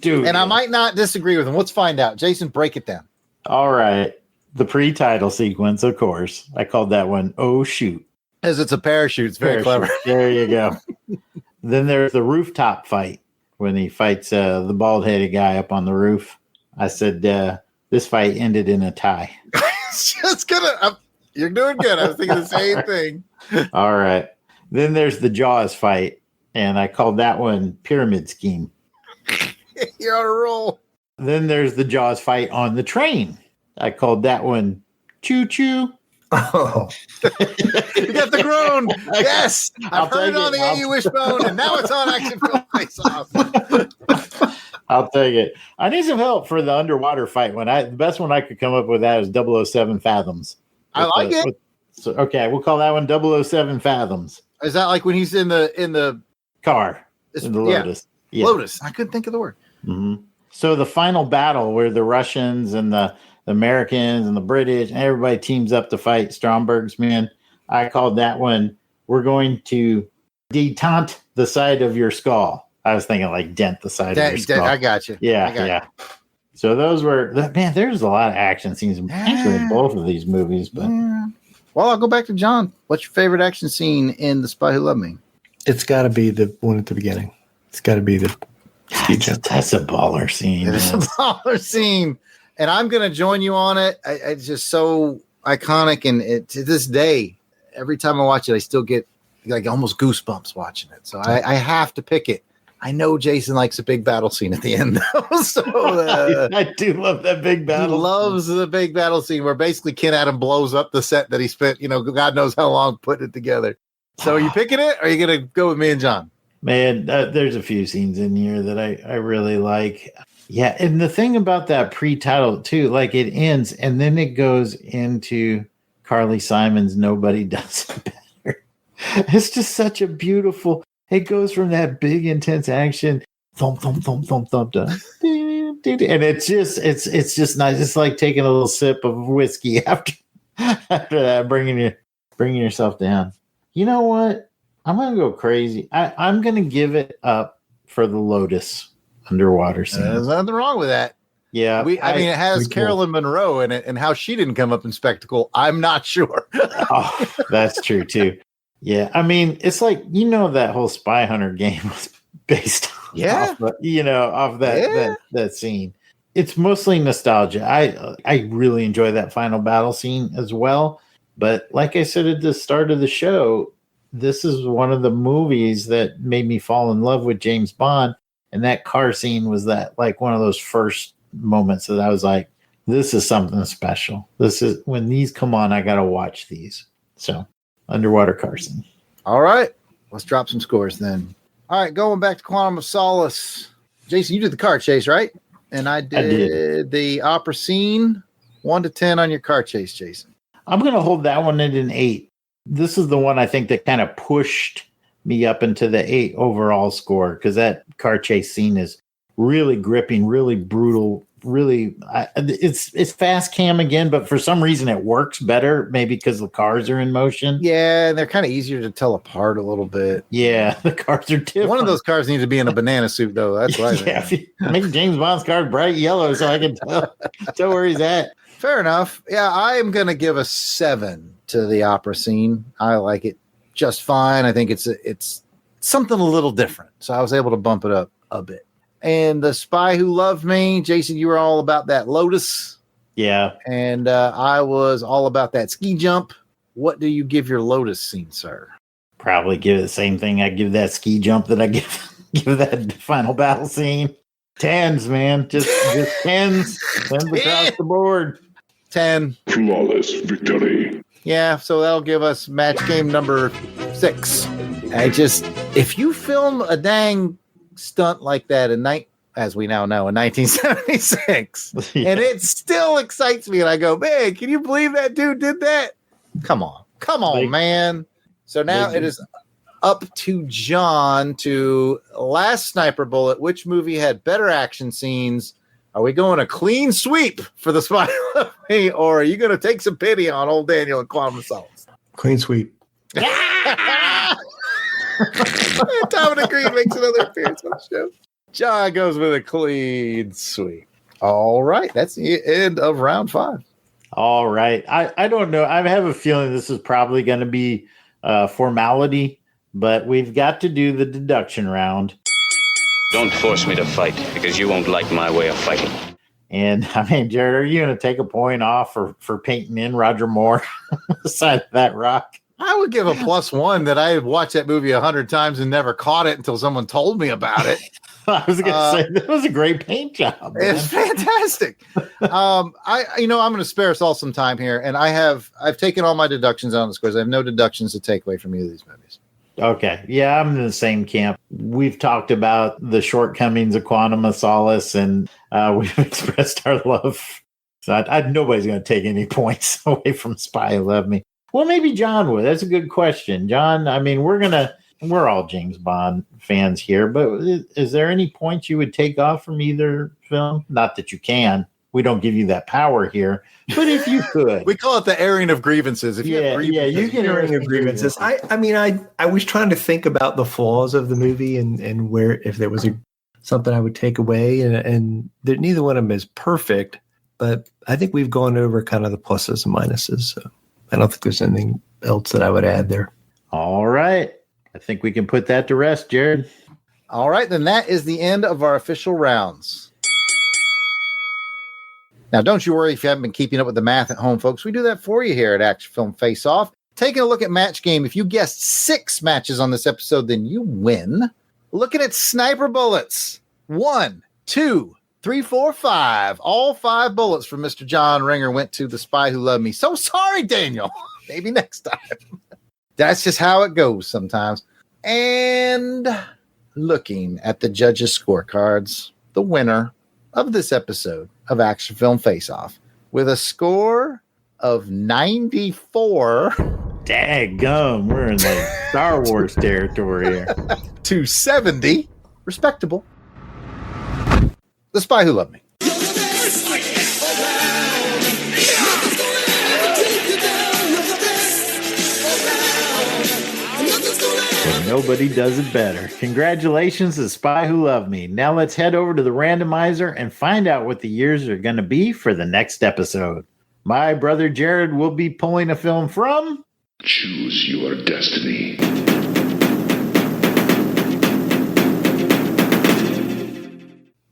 Dude. And I might not disagree with him. Let's find out. Jason, break it down. All right. The pre-title sequence, of course. I called that one, Oh Shoot. As it's a parachute. It's very clever. There you go. Then there's the rooftop fight when he fights the bald-headed guy up on the roof. I said, this fight ended in a tie. You're doing good. I was thinking the same thing. All right. Then there's the Jaws fight, and I called that one Pyramid Scheme. You're on a roll. Then there's the Jaws fight on the train. I called that one Choo Choo. Oh, you got the groan. Yes, I've heard it on the AU Wishbone, and now it's on Action Film Face Off. I'll take it. I need some help for the underwater fight. The best one I could come up with that is 007 Fathoms. I like it. Okay, we'll call that one 007 Fathoms. Is that like when he's in the car in the Lotus? Yeah. Lotus. I couldn't think of the word. Mm-hmm. So the final battle where the Russians and the Americans and the British and everybody teams up to fight Stromberg's men. I called that one. We're going to detente the side of your skull. I was thinking like dent the side of your skull. I got you. Yeah. So those were, man, there's a lot of action scenes in both of these movies. But Well, I'll go back to John. What's your favorite action scene in The Spy Who Loved Me? It's got to be the one at the beginning. It's got to be the ski jump. That's a baller scene. It's a baller scene. And I'm going to join you on it. It's just so iconic. And to this day, every time I watch it, I still get like almost goosebumps watching it. So I have to pick it. I know Jason likes a big battle scene at the end, though. So I do love that big battle. He loves the big battle scene where basically Ken Adam blows up the set that he spent, God knows how long putting it together. So are you picking it, or are you going to go with me and John? Man, there's a few scenes in here that I really like. Yeah, and the thing about that pre-title, too, like it ends, and then it goes into Carly Simon's Nobody Does It Better. It's just such a beautiful... It goes from that big, intense action, thump, thump, thump, thump, thump, thump, and it's just nice. It's like taking a little sip of whiskey after that, bringing yourself down. You know what? I'm gonna go crazy. I'm gonna give it up for the Lotus underwater scene. There's nothing wrong with that. Yeah, I mean, it has Carolyn Monroe in it, and how she didn't come up in spectacle, I'm not sure. Oh, that's true too. Yeah, I mean, it's like, that whole Spy Hunter game was based off that scene. It's mostly nostalgia. I really enjoy that final battle scene as well. But like I said at the start of the show, this is one of the movies that made me fall in love with James Bond. And that car scene was that like one of those first moments that I was like, this is something special. This is when these come on, I got to watch these. So underwater car scene. All right. Let's drop some scores then. All right. Going back to Quantum of Solace. Jason, you did the car chase, right? And I did the opera scene. 1 to 10 on your car chase, Jason. I'm going to hold that one at an 8. This is the one I think that kind of pushed me up into the 8 overall score because that car chase scene is really gripping, really brutal, really. It's fast cam again, but for some reason it works better. Maybe because the cars are in motion. Yeah, they're kind of easier to tell apart a little bit. Yeah, the cars are different. One of those cars needs to be in a banana suit, though. That's right. Yeah, make James Bond's car bright yellow so I can tell where he's at. Fair enough. Yeah, I am going to give a 7 to the opera scene. I like it just fine. I think it's something a little different. So I was able to bump it up a bit. And The Spy Who Loved Me, Jason, you were all about that Lotus. Yeah. And I was all about that ski jump. What do you give your Lotus scene, sir? Probably give it the same thing I give that ski jump that I give that final battle scene. 10s, man. Just 10s. 10s across the board. 10. Flawless victory. Yeah, so that'll give us match game number 6. If you film a dang stunt like that as we now know in 1976, Yeah. and it still excites me, and I go, man, can you believe that dude did that? Come on, man. So now it is up to John to last sniper bullet. Which movie had better action scenes? Are we going a clean sweep for The Spy Who Loved Me, or are you going to take some pity on old Daniel and Quantum of Solace? Clean sweep. Tom and Green makes another appearance on the show. John goes with a clean sweep. All right. That's the end of round 5. All right. I don't know. I have a feeling this is probably going to be formality, but we've got to do the deduction round. Don't force me to fight, because you won't like my way of fighting. And, I mean, Jared, are you going to take a point off for painting in Roger Moore beside that rock? I would give a +1 that I had watched that movie 100 times and never caught it until someone told me about it. I was going to say, that was a great paint job. Man. It's fantastic. I'm going to spare us all some time here, and I've taken all my deductions on the scores. I have no deductions to take away from either of these movies. Okay. Yeah, I'm in the same camp. We've talked about the shortcomings of Quantum of Solace, and we've expressed our love. So nobody's going to take any points away from Spy Who Loved Me. Well, maybe John would. That's a good question. John, I mean, we're all James Bond fans here, but is there any points you would take off from either film? Not that you can. We don't give you that power here. But if you could. We call it the airing of grievances. You can airing of grievances. I was trying to think about the flaws of the movie and where if there was something I would take away, and neither one of them is perfect, but I think we've gone over kind of the pluses and minuses. So I don't think there's anything else that I would add there. All right. I think we can put that to rest, Jared. All right, then that is the end of our official rounds. Now, don't you worry if you haven't been keeping up with the math at home, folks. We do that for you here at Action Film Face Off. Taking a look at Match Game. If you guessed 6 matches on this episode, then you win. Looking at sniper bullets. 1, 2, 3, 4, 5. All 5 bullets from Mr. John Ringer went to The Spy Who Loved Me. So sorry, Daniel. Maybe next time. That's just how it goes sometimes. And looking at the judges' scorecards, the winner of this episode of Action Film Face Off with a score of 94. Daggum, we're in the Star Wars territory here. To 70. Respectable. The Spy Who Loved Me. Nobody does it better. Congratulations to The Spy Who Loved Me. Now let's head over to the randomizer and find out what the years are going to be for the next episode. My brother Jared will be pulling a film from... Choose your destiny.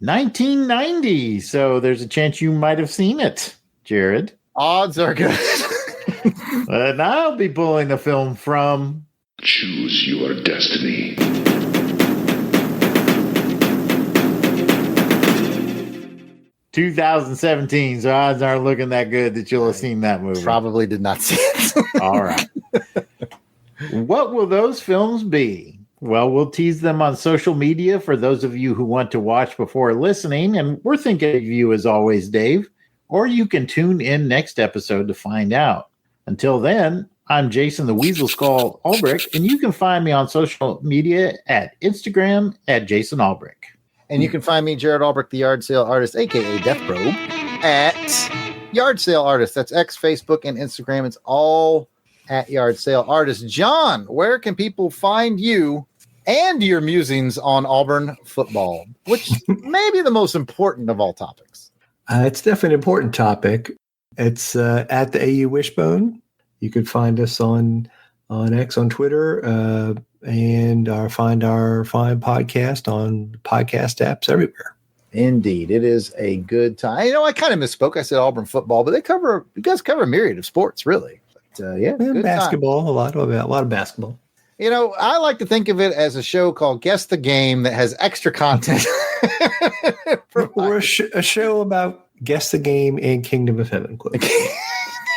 ...1990. So there's a chance you might have seen it, Jared. Odds are good. And I'll be pulling a film from... Choose your destiny. 2017, so odds aren't looking that good that you'll have seen that movie. Probably did not see it. All right. What will those films be? Well, we'll tease them on social media for those of you who want to watch before listening, and we're thinking of you as always, Dave. Or you can tune in next episode to find out. Until then, I'm Jason the Weasel Skull Albrecht, and you can find me on social media at Instagram at Jason Albrecht. And you can find me, Jared Albrecht, the yard sale artist, a.k.a. Death Probe, at Yard Sale Artist. That's X, Facebook, and Instagram. It's all at Yard Sale Artist. John, where can people find you and your musings on Auburn football, which may be the most important of all topics? It's definitely an important topic. It's at the AU Wishbone. You could find us on X, on Twitter, and find our fine podcast on podcast apps everywhere. Indeed, it is a good time. You know, I kind of misspoke. I said Auburn football, but you guys cover a myriad of sports, really. But, yeah, and basketball, time. a lot of basketball. You know, I like to think of it as a show called Guess the Game that has extra content. Or a show about Guess the Game and Kingdom of Heaven.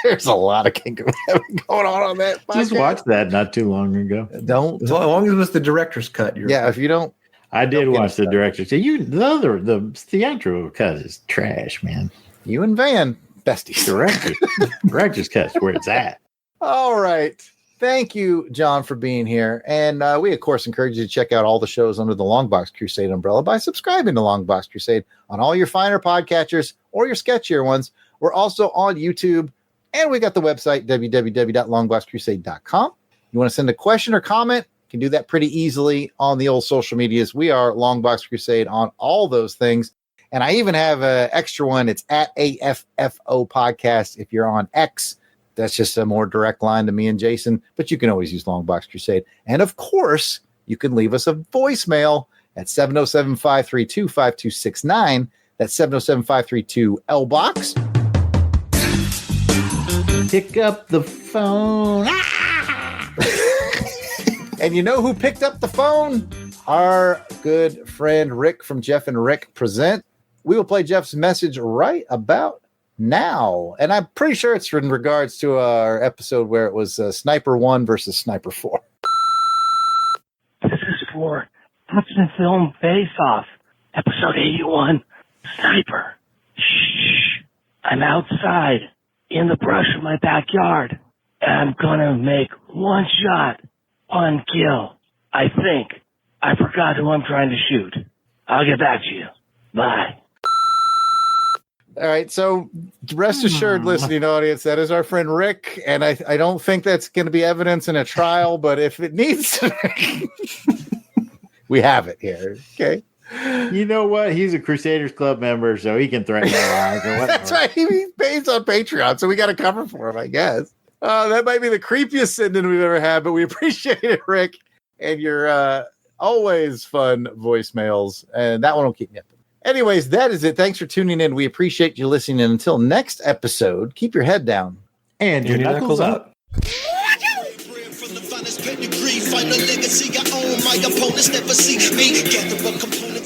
There's a lot of Kingdom of Heaven going on that podcast. Just watched that not too long ago. As long as it was the director's cut. If you don't. I did watch the director's. The theatrical cut is trash, man. You and Van, besties. Director's cut's where it's at. All right. Thank you, John, for being here. And we, of course, encourage you to check out all the shows under the Longbox Crusade umbrella by subscribing to Longbox Crusade on all your finer podcatchers or your sketchier ones. We're also on YouTube, and we got the website, www.longboxcrusade.com. You want to send a question or comment? You can do that pretty easily on the old social medias. We are Longbox Crusade on all those things. And I even have an extra one. It's at AFFO Podcast if you're on X. That's just a more direct line to me and Jason, but you can always use Longbox Crusade. And of course, you can leave us a voicemail at 707-532-5269. That's 707-532-LBOX. Pick up the phone. And you know who picked up the phone? Our good friend Rick from Jeff and Rick Present. We will play Jeff's message right about now. And I'm pretty sure it's in regards to our episode where it was Sniper 1 versus Sniper 4. This is for Hudson Film Face Off, episode 81, Sniper. Shh. I'm outside in the brush of my backyard. And I'm gonna make one shot, one kill. I think. I forgot who I'm trying to shoot. I'll get back to you. Bye. All right, so rest assured, listening audience, that is our friend Rick, and I don't think that's going to be evidence in a trial, but if it needs to, we have it here, okay? You know what? He's a Crusaders Club member, so he can threaten our lives or whatever. That's right. He pays on Patreon, so we got to cover for him, I guess. That might be the creepiest sending we've ever had, but we appreciate it, Rick, and your always fun voicemails, and that one will keep me up. Anyways, that is it. Thanks for tuning in. We appreciate you listening. And until next episode, keep your head down. And your knuckles up.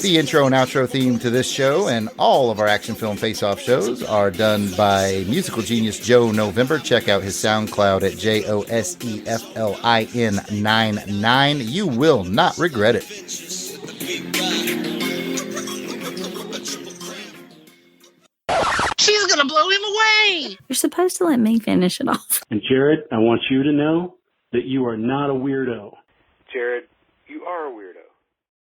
The intro and outro theme to this show and all of our action film face-off shows are done by musical genius Joe November. Check out his SoundCloud at JOSEFLIN99. You will not regret it. She's gonna blow him away. You're supposed to let me finish it off. And Jared, I want you to know that you are not a weirdo. Jared, you are a weirdo.